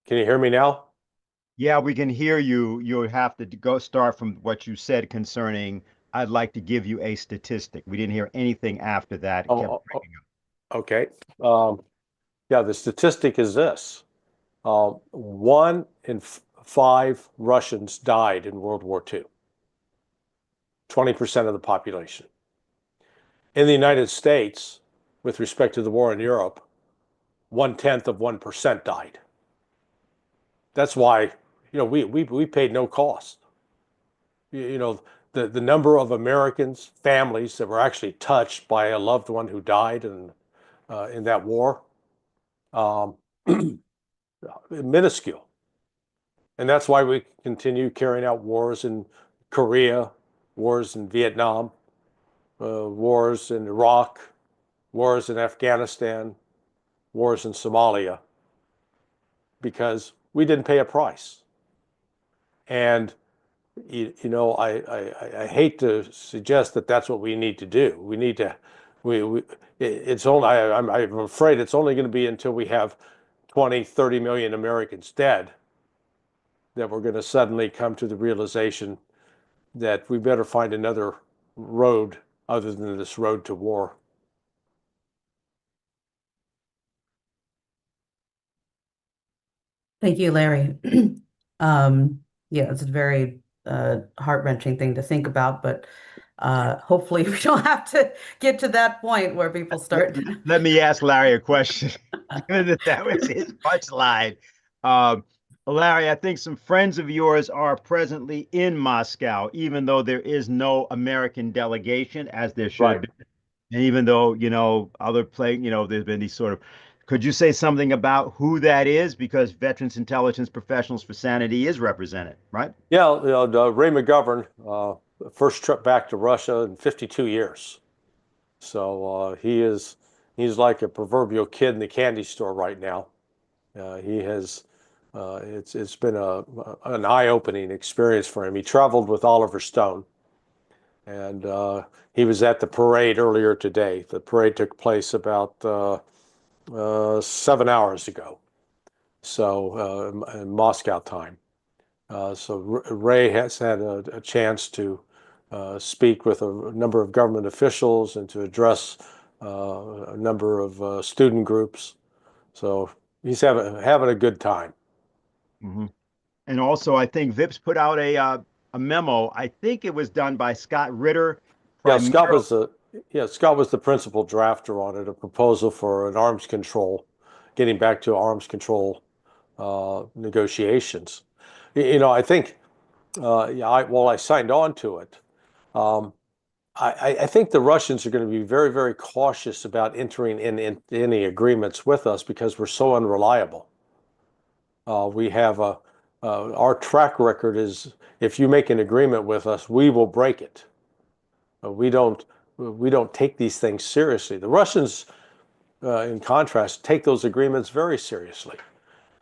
Can you hear me now? Yeah, we can hear you. You'll have to go start from what you said concerning, I'd like to give you a statistic. We didn't hear anything after that. It kept breaking up. Okay. Yeah, the statistic is this. 1 in 5 Russians died in World War II, 20% of the population. In the United States, with respect to the war in Europe, 0.1% died. That's why, we paid no cost. The number of Americans, families that were actually touched by a loved one who died in that war, minuscule. And that's why we continue carrying out wars in Korea, wars in Vietnam, wars in Iraq, wars in Afghanistan, wars in Somalia, because we didn't pay a price. And I hate to suggest that that's what we need to do. We need to, it's only, I'm afraid it's only going to be until we have 20, 30 million Americans dead that we're going to suddenly come to the realization that we better find another road other than this road to war. Thank you, Larry. Yeah, it's a very heart-wrenching thing to think about, but hopefully we don't have to get to that point where people start. Let me ask Larry a question. Given that was his punchline. Larry, I think some friends of yours are presently in Moscow, even though there is no American delegation, as there should Right. be. And even though, there's been these sort of, could you say something about who that is? Because Veterans Intelligence Professionals for Sanity is represented, right? Yeah, Ray McGovern, first trip back to Russia in 52 years. So he's like a proverbial kid in the candy store right now. He has, it's been an eye-opening experience for him. He traveled with Oliver Stone, and he was at the parade earlier today. The parade took place about 7 hours ago, so in Moscow time. So Ray has had a chance to speak with a number of government officials and to address a number of student groups. So he's having a good time. Mm-hmm. And also, I think VIPS put out a memo. I think it was done by Scott Ritter. Yeah, Scott was the principal drafter on it, a proposal for an arms control, getting back to arms control negotiations. I think, while I signed on to it, I think the Russians are going to be very, very cautious about entering in any agreements with us because we're so unreliable. We have our track record is if you make an agreement with us, we will break it. We don't take these things seriously. The Russians, in contrast, take those agreements very seriously.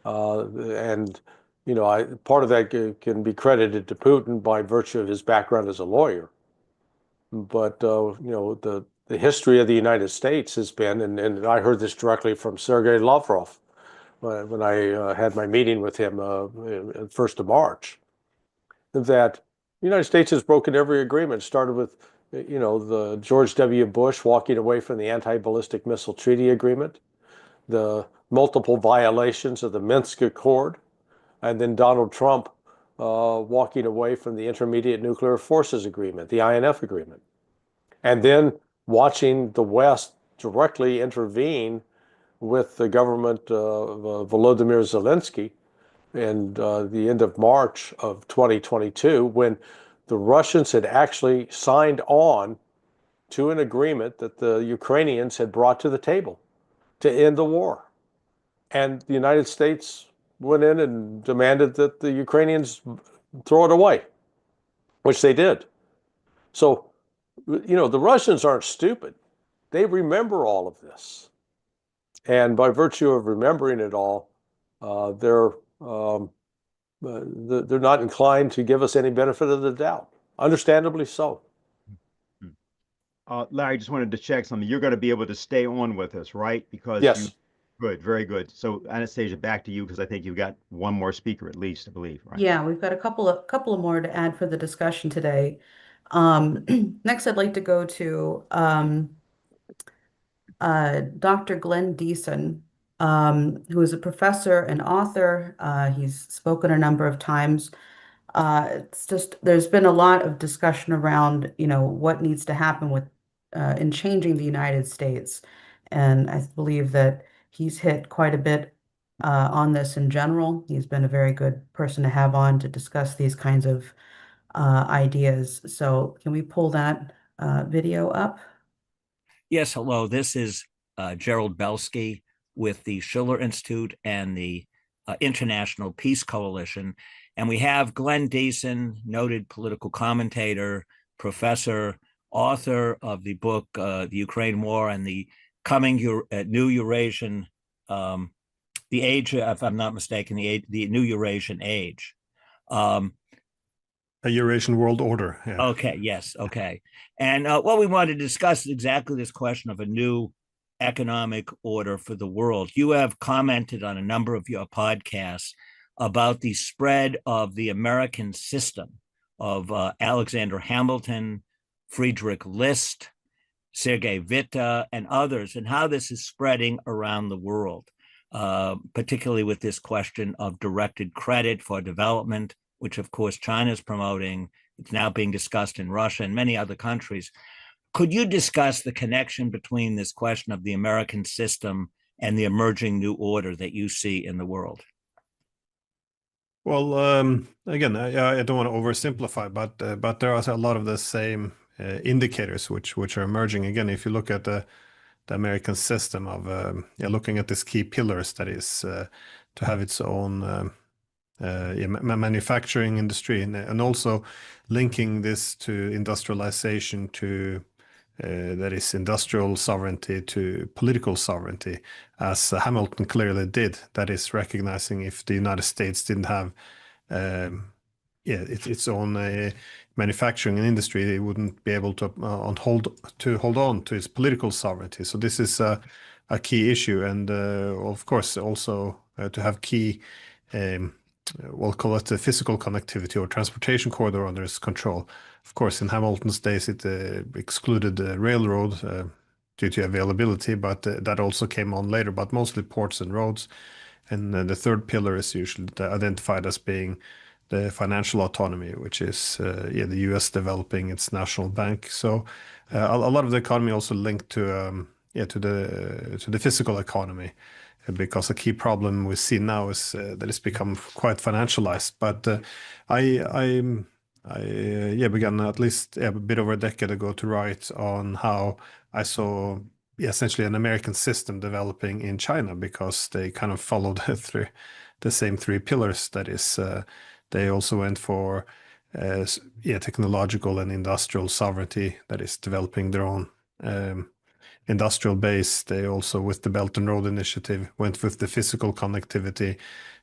And part of that can be credited to Putin by virtue of his background as a lawyer. But the history of the United States has been, and I heard this directly from Sergei Lavrov when I had my meeting with him 1st of March, that the United States has broken every agreement. It started with the George W. Bush walking away from the anti-ballistic missile treaty agreement, the multiple violations of the Minsk Accord, and then Donald Trump walking away from the Intermediate Nuclear Forces Agreement, the INF agreement, and then watching the West directly intervene with the government of Volodymyr Zelensky in the end of March of 2022, when the Russians had actually signed on to an agreement that the Ukrainians had brought to the table to end the war. And the United States went in and demanded that the Ukrainians throw it away, which they did. So, the Russians aren't stupid. They remember all of this. And by virtue of remembering it all, they're not inclined to give us any benefit of the doubt. Understandably so. Larry, just wanted to check something. You're going to be able to stay on with us, right? Because Yes. Good, very good. So Anastasia, back to you because I think you've got one more speaker at least, I believe, right? Yeah, we've got a couple of more to add for the discussion today. Next, I'd like to go to Dr. Glenn Diesen, who is a professor and author. He's spoken a number of times. It's just there's been a lot of discussion around, what needs to happen with in changing the United States, and I believe that he's hit quite a bit on this in general. He's been a very good person to have on to discuss these kinds of ideas. So, can we pull that video up? Yes, hello. This is Gerald Belsky with the Schiller Institute and the International Peace Coalition. And we have Glenn Diesen, noted political commentator, professor, author of the book, The Ukraine War and the Coming New Eurasian, the Age, if I'm not mistaken, the New Eurasian Age. A Eurasian world order. Yeah. Okay, yes, okay. And what we wanted to discuss is exactly this question of a new economic order for the world. You have commented on a number of your podcasts about the spread of the American system of Alexander Hamilton, Friedrich List, Sergei Witte, and others, and how this is spreading around the world, particularly with this question of directed credit for development, which of course China is promoting. It's now being discussed in Russia and many other countries. Could you discuss the connection between this question of the American system and the emerging new order that you see in the world? Well, again, I don't want to oversimplify, but there are a lot of the same indicators which are emerging. Again, if you look at the American system of looking at these key pillars, that is to have its own manufacturing industry, and also linking this to industrialization, to that is industrial sovereignty to political sovereignty, as Hamilton clearly did. That is recognizing if the United States didn't have its own manufacturing and industry, it wouldn't be able to hold on to its political sovereignty. So this is a key issue, and of course also to have key we'll call it the physical connectivity or transportation corridor under its control. Of course, in Hamilton's days, it excluded the railroad due to availability, but that also came on later, but mostly ports and roads. And the third pillar is usually identified as being the financial autonomy, which is the U.S. developing its national bank. So a lot of the economy also linked to the physical economy, because a key problem we see now is that it's become quite financialized. But I began at least a bit over a decade ago to write on how I saw essentially an American system developing in China, because they kind of followed through the same three pillars. That is, they also went for technological and industrial sovereignty, that is developing their own industrial base. They also, with the Belt and Road Initiative, went with the physical connectivity.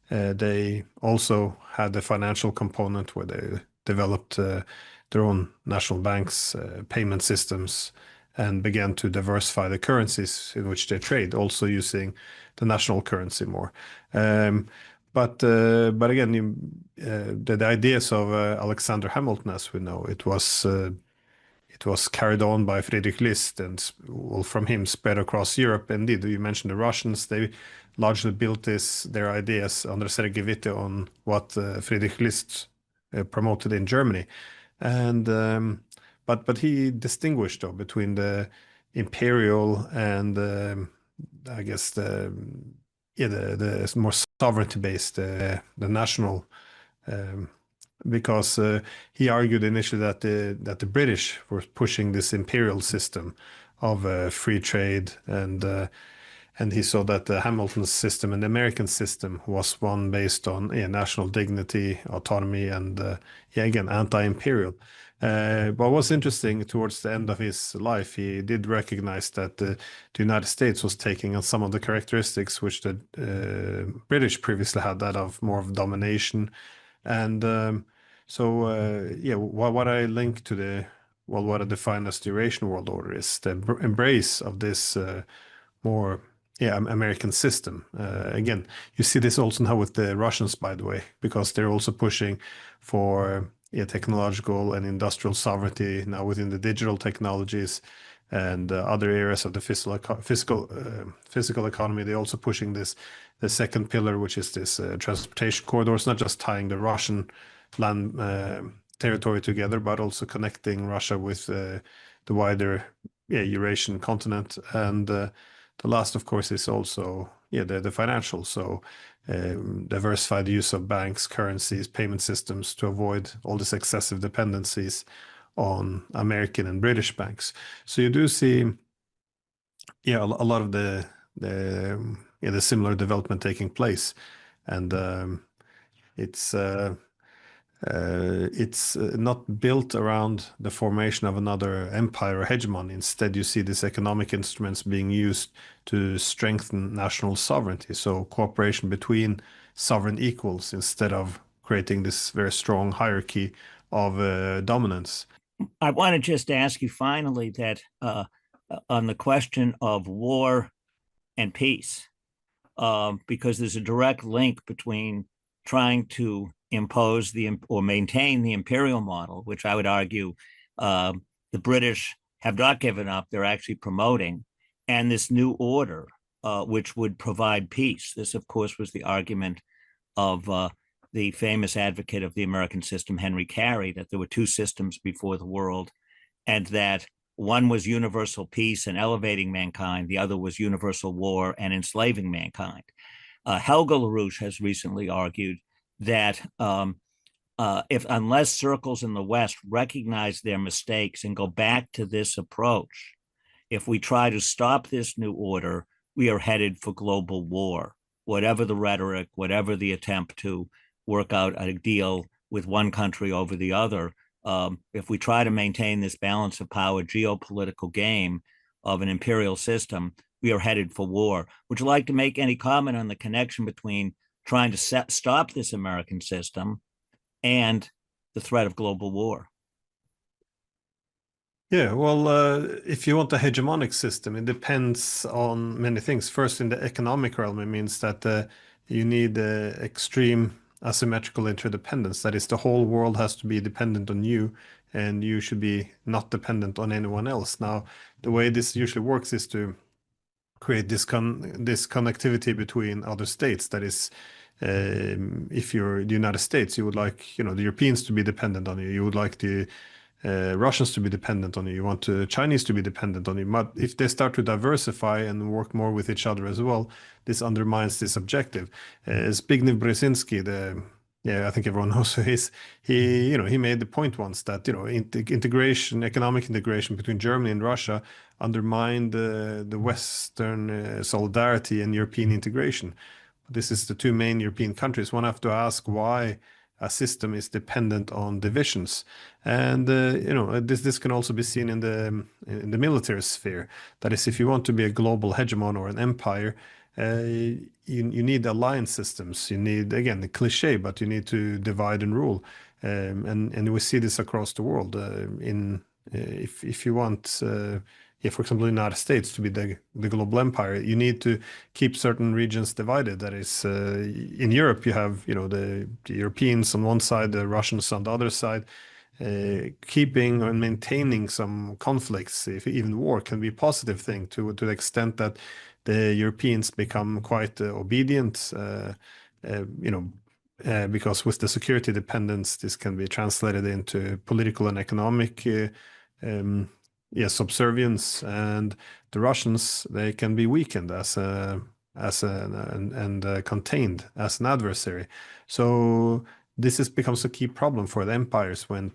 They also had the financial component where they developed their own national banks, payment systems, and began to diversify the currencies in which they trade, also using the national currency more. But again, the ideas of Alexander Hamilton, as we know, it was carried on by Friedrich List, and from him spread across Europe. Indeed, you mentioned the Russians; they largely built their ideas under Sergei Witte on what Friedrich List promoted in Germany, and but he distinguished though between the imperial and I guess the more sovereignty based, the national. Because he argued initially that the British were pushing this imperial system of free trade, and he saw that the Hamilton system and the American system was one based on national dignity, autonomy, and again anti-imperial. What was interesting, towards the end of his life, he did recognize that the United States was taking on some of the characteristics which the British previously had, that of more of domination. And what I link to what I define as the Eurasian world order is the embrace of this more American system. Again, you see this also now with the Russians, by the way, because they're also pushing for technological and industrial sovereignty now within the digital technologies and other areas of the physical economy. They're also pushing the second pillar, which is this transportation corridor. It's not just tying the Russian land territory together, but also connecting Russia with the wider Eurasian continent. And the last, of course, is also the financial. So diversify the use of banks, currencies, payment systems to avoid all these excessive dependencies on American and British banks. So you do see a lot of the similar development taking place, and it's not built around the formation of another empire or hegemony. Instead, you see these economic instruments being used to strengthen national sovereignty. So cooperation between sovereign equals instead of creating this very strong hierarchy of dominance. I want to just ask you finally that on the question of war and peace, because there's a direct link between trying to impose or maintain the imperial model, which I would argue the British have not given up, they're actually promoting, and this new order, which would provide peace. This, of course, was the argument of the famous advocate of the American system, Henry Carey, that there were two systems before the world, and that one was universal peace and elevating mankind, the other was universal war and enslaving mankind. Helga LaRouche has recently argued that unless circles in the West recognize their mistakes and go back to this approach, if we try to stop this new order, we are headed for global war. Whatever the rhetoric, whatever the attempt to work out a deal with one country over the other, if we try to maintain this balance of power geopolitical game of an imperial system, we are headed for war. Would you like to make any comment on the connection between trying to stop this American system and the threat of global war? Yeah, well, if you want a hegemonic system, it depends on many things. First, in the economic realm, it means that you need extreme asymmetrical interdependence. That is, the whole world has to be dependent on you, and you should be not dependent on anyone else. Now, the way this usually works is to create this connectivity between other states. That is, if you're the United States, you would like the Europeans to be dependent on you. You would like the Russians to be dependent on you. You want the Chinese to be dependent on you. But if they start to diversify and work more with each other as well, this undermines this objective. Zbigniew Brzezinski, I think everyone knows who he is. He made the point once that economic integration between Germany and Russia undermined the Western solidarity and European integration. This is the two main European countries. One have to ask why a system is dependent on divisions, and this can also be seen in the military sphere. That is, if you want to be a global hegemon or an empire, you need alliance systems. You need, again, the cliche, but you need to divide and rule, and we see this across the world. If you want, for example, the United States to be the global empire, you need to keep certain regions divided. That is, in Europe, you have the Europeans on one side, the Russians on the other side. Keeping and maintaining some conflicts, if even war, can be a positive thing to the extent that the Europeans become quite obedient. Because with the security dependence, this can be translated into political and economic subservience, and the Russians, they can be weakened and contained as an adversary. So this becomes a key problem for the empires when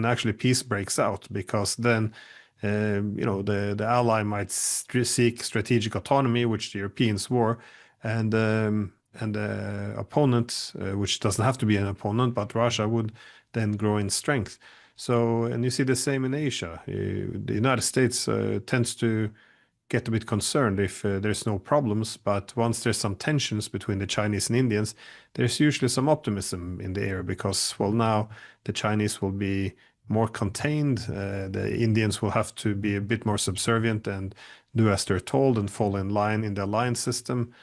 actually peace breaks out, because then the ally might seek strategic autonomy, which the Europeans were, and the opponent, which doesn't have to be an opponent, but Russia, would then grow in strength. So, and you see the same in Asia. The United States tends to get a bit concerned if there's no problems, but once there's some tensions between the Chinese and Indians, there's usually some optimism in the air because, well, now the Chinese will be more contained, the Indians will have to be a bit more subservient and do as they're told and fall in line in the alliance system.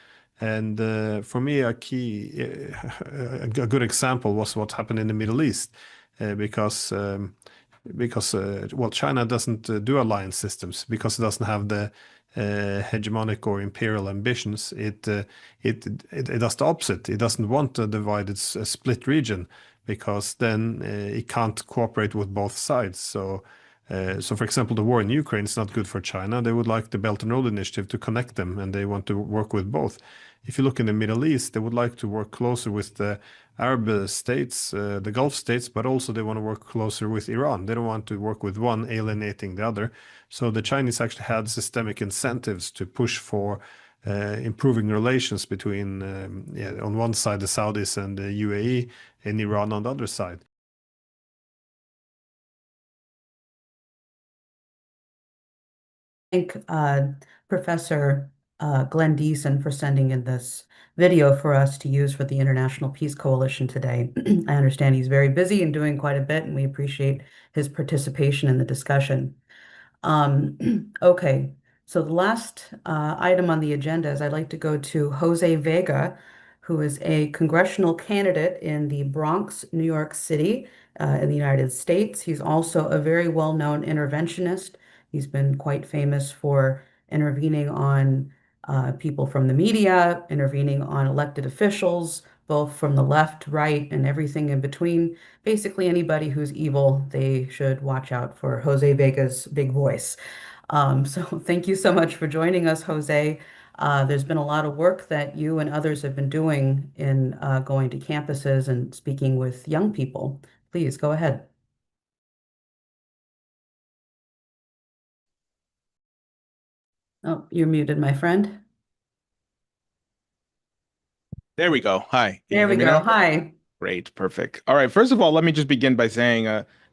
And for me, a good example was what happened in the Middle East, because well, China doesn't do alliance systems because it doesn't have the hegemonic or imperial ambitions. It does the opposite. It doesn't want a divided, split region because then it can't cooperate with both sides. So, for example, the war in Ukraine is not good for China. They would like the Belt and Road Initiative to connect them, and they want to work with both. If you look in the Middle East, they would like to work closer with the Arab states, the Gulf states, but also they want to work closer with Iran. They don't want to work with one alienating the other. So the Chinese actually had systemic incentives to push for improving relations between, on one side, the Saudis and the UAE, and Iran on the other side. Thank Professor Glenn Diesen for sending in this video for us to use for the International Peace Coalition today. I understand he's very busy and doing quite a bit, and we appreciate his participation in the discussion. Okay, so the last item on the agenda is I'd like to go to Jose Vega, who is a congressional candidate in the Bronx, New York City, in the United States. He's also a very well-known interventionist. He's been quite famous for intervening on people from the media, intervening on elected officials, both from the left, right, and everything in between. Basically, anybody who's evil, they should watch out for Jose Vega's big voice. So thank you so much for joining us, Jose. There's been a lot of work that you and others have been doing in going to campuses and speaking with young people. Please go ahead. Oh, you're muted, my friend. There we go. Hi. Can you There we hear me go. now? Hi. Great. Perfect. All right. First of all, let me just begin by saying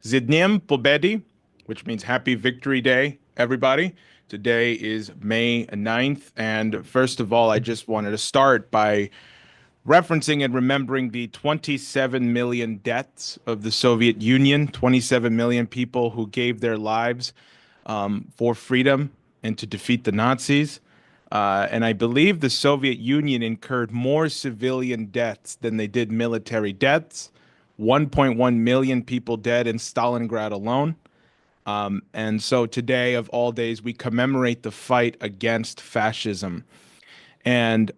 Z Dniem Pobedi, which means Happy Victory Day, everybody. Today is May 9th. And first of all, I just wanted to start by referencing and remembering the 27 million deaths of the Soviet Union, 27 million people who gave their lives for freedom and to defeat the Nazis. And I believe the Soviet Union incurred more civilian deaths than they did military deaths. 1.1 million people dead in Stalingrad alone. And so today, of all days, we commemorate the fight against fascism. And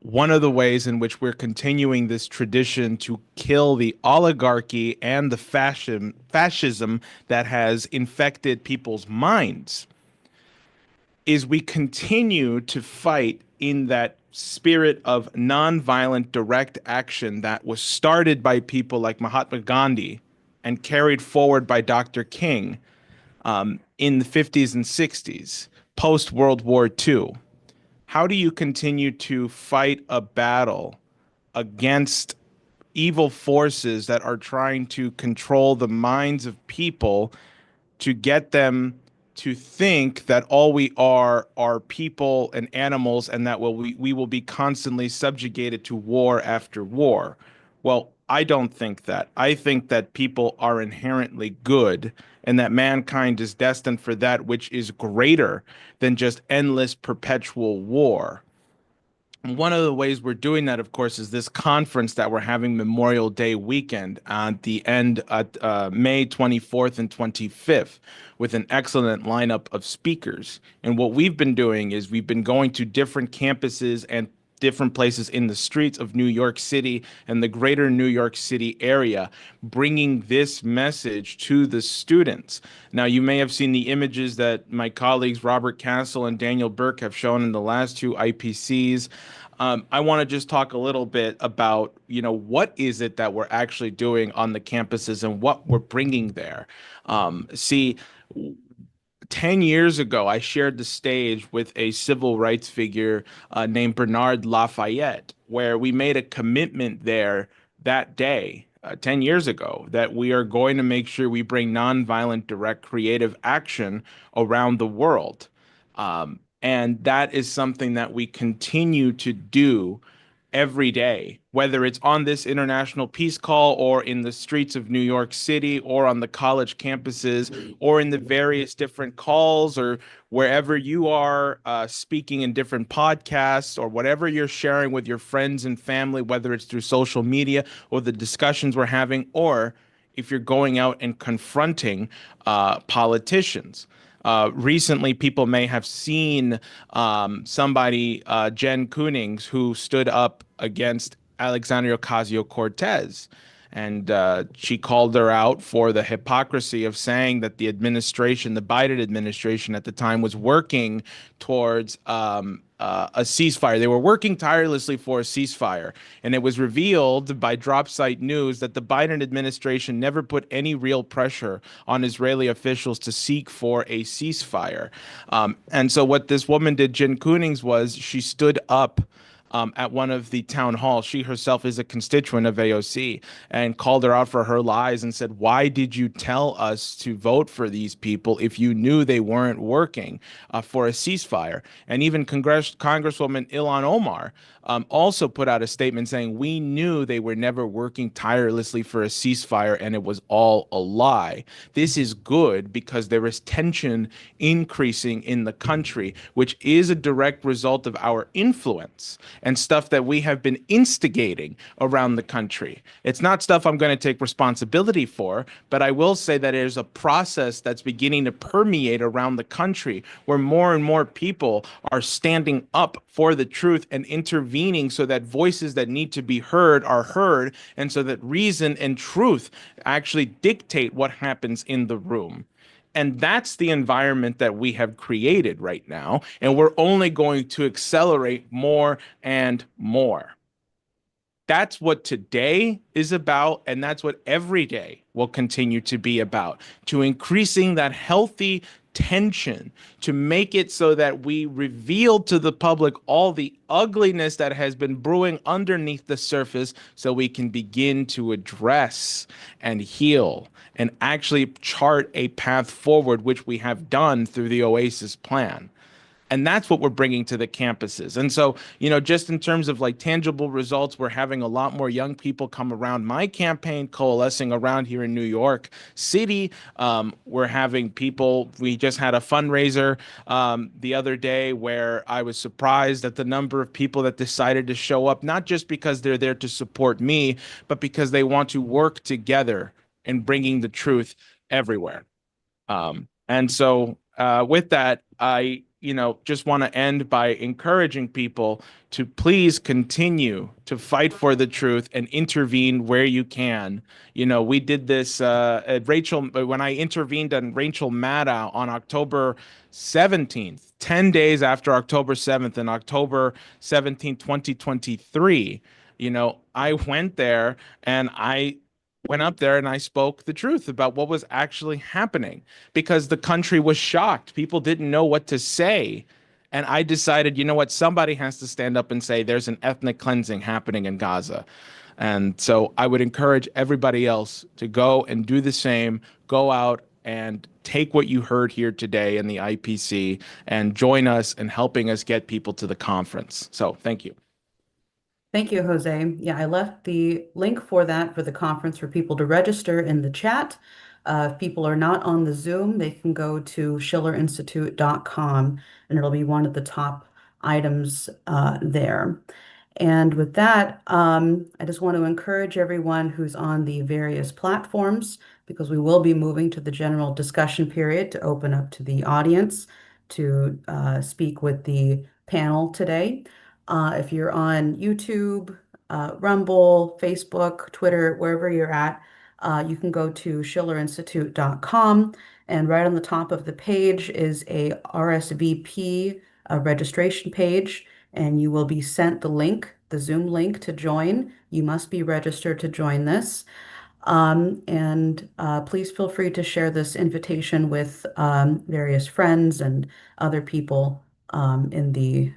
one of the ways in which we're continuing this tradition to kill the oligarchy and the fascism that has infected people's minds is we continue to fight in that spirit of nonviolent direct action that was started by people like Mahatma Gandhi and carried forward by Dr. King in the 50s and 60s, post-World War II. How do you continue to fight a battle against evil forces that are trying to control the minds of people to get them to think that all we are people and animals, and that we will be constantly subjugated to war after war? Well, I don't think that. I think that people are inherently good and that mankind is destined for that which is greater than just endless perpetual war. One of the ways we're doing that, of course, is this conference that we're having Memorial Day weekend at the end at May 24th and 25th with an excellent lineup of speakers. And what we've been doing is we've been going to different campuses and different places in the streets of New York City and the greater New York City area, bringing this message to the students. Now, you may have seen the images that my colleagues Robert Castle and Daniel Burke have shown in the last two IPCs. I want to just talk a little bit about, what is it that we're actually doing on the campuses and what we're bringing there. See, 10 years ago, I shared the stage with a civil rights figure named Bernard Lafayette, where we made a commitment there that day, 10 years ago, that we are going to make sure we bring nonviolent, direct, creative action around the world. And that is something that we continue to do every day, whether it's on this international peace call or in the streets of New York City or on the college campuses or in the various different calls or wherever you are speaking in different podcasts or whatever you're sharing with your friends and family, whether it's through social media or the discussions we're having, or if you're going out and confronting politicians. Recently, people may have seen somebody, Jen Koonings, who stood up against Alexandria Ocasio-Cortez. And she called her out for the hypocrisy of saying that the administration, the Biden administration at the time, was working towards a ceasefire. They were working tirelessly for a ceasefire. And it was revealed by drop site news that the Biden administration never put any real pressure on Israeli officials to seek for a ceasefire. And so what this woman did, Jen Koonings, was she stood up at one of the town halls. She herself is a constituent of AOC and called her out for her lies and said, why did you tell us to vote for these people if you knew they weren't working for a ceasefire? And even Congresswoman Ilhan Omar also put out a statement saying, we knew they were never working tirelessly for a ceasefire and it was all a lie. This is good because there is tension increasing in the country, which is a direct result of our influence and stuff that we have been instigating around the country. It's not stuff I'm going to take responsibility for, but I will say that there's a process that's beginning to permeate around the country where more and more people are standing up for the truth and intervening so that voices that need to be heard are heard, and so that reason and truth actually dictate what happens in the room. And that's the environment that we have created right now. And we're only going to accelerate more and more. That's what today is about. And that's what every day will continue to be about, to increasing that healthy tension, to make it so that we reveal to the public all the ugliness that has been brewing underneath the surface so we can begin to address and heal and actually chart a path forward, which we have done through the Oasis plan. And that's what we're bringing to the campuses. And so, just in terms of like tangible results, we're having a lot more young people come around my campaign, coalescing around here in New York City. We're having people, we just had a fundraiser the other day where I was surprised at the number of people that decided to show up, not just because they're there to support me, but because they want to work together in bringing the truth everywhere. And so with that, I just want to end by encouraging people to please continue to fight for the truth and intervene where you can. We did this at when I intervened on Rachel Maddow on October 17th, 10 days after October 7th and October 17th, 2023. I went there and I went up there and I spoke the truth about what was actually happening because the country was shocked. People didn't know what to say. And I decided, somebody has to stand up and say there's an ethnic cleansing happening in Gaza. And so I would encourage everybody else to go and do the same, go out and take what you heard here today in the IPC and join us in helping us get people to the conference. So thank you. Thank you, Jose. Yeah, I left the link for that for the conference for people to register in the chat. If people are not on the Zoom, they can go to schillerinstitute.com and it'll be one of the top items there. And with that, I just want to encourage everyone who's on the various platforms, because we will be moving to the general discussion period to open up to the audience to speak with the panel today. If you're on YouTube, Rumble, Facebook, Twitter, wherever you're at, you can go to schillerinstitute.com, and right on the top of the page is a RSVP registration page, and you will be sent the link, the Zoom link to join. You must be registered to join this. And please feel free to share this invitation with various friends and other people in the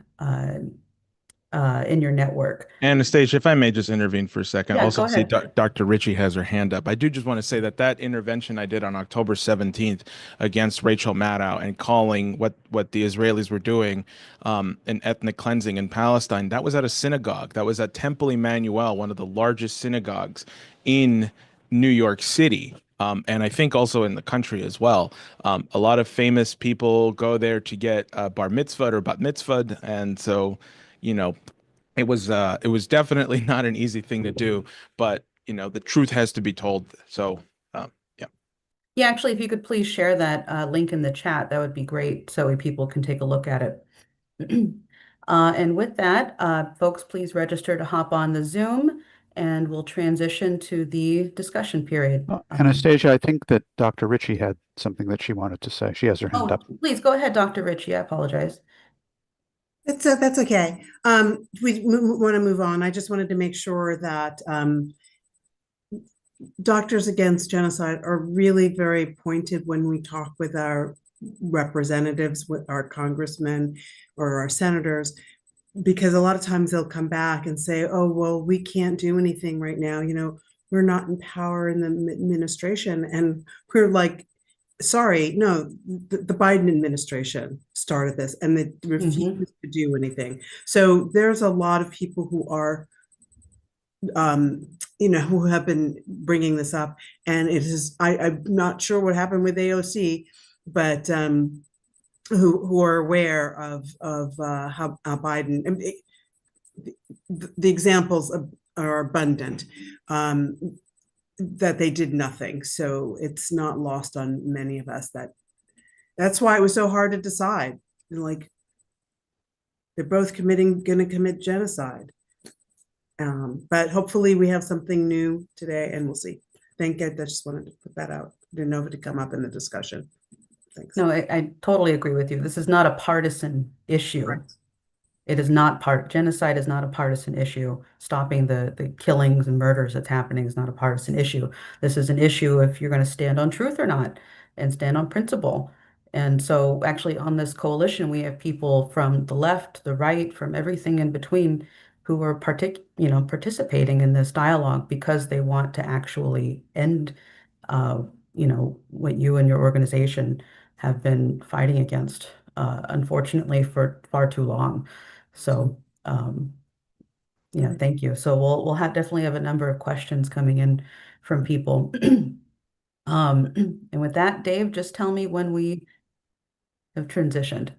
in your network. Anastasia, if I may just intervene for a second. Yeah, Also, go see ahead. Dr. Ritchie has her hand up. I do just want to say that that intervention I did on October 17th against Rachel Maddow and calling what the Israelis were doing an ethnic cleansing in Palestine, that was at a synagogue. That was at Temple Emmanuel, one of the largest synagogues in New York City. And I think also in the country as well. A lot of famous people go there to get bar mitzvah or bat mitzvah. And so, you know, it was definitely not an easy thing to do, but the truth has to be told. So yeah. Yeah, actually, if you could please share that link in the chat, that would be great so people can take a look at it. And with that, folks, please register to hop on the Zoom and we'll transition to the discussion period. Anastasia, I think that Dr. Ritchie had something that she wanted to say. She has her hand up. Please go ahead, Dr. Ritchie. I apologize. That's okay. We want to move on. I just wanted to make sure that Doctors Against Genocide are really very pointed when we talk with our representatives, with our congressmen or our senators, because a lot of times they'll come back and say, oh, well, we can't do anything right now. We're not in power in the administration. And we're like, sorry, no, the Biden administration started this and they refused to do anything. So there's a lot of people who are, who have been bringing this up. And it is, I'm not sure what happened with AOC, but who are aware of how Biden, the examples are abundant. That they did nothing. So it's not lost on many of us that's why it was so hard to decide. Like, they're both going to commit genocide. But hopefully we have something new today and we'll see. Thank you. I just wanted to put that out. Didn't know if it would come up in the discussion. Thanks. No, I totally agree with you. This is not a partisan issue. Correct. It is not genocide is not a partisan issue. Stopping the killings and murders that's happening is not a partisan issue. This is an issue if you're going to stand on truth or not and stand on principle. And so actually on this coalition, we have people from the left, the right, from everything in between who are participating in this dialogue because they want to actually end, what you and your organization have been fighting against, unfortunately, for far too long. So, yeah, thank you. So we'll definitely have a number of questions coming in from people. And with that, Dave, just tell me when we have transitioned.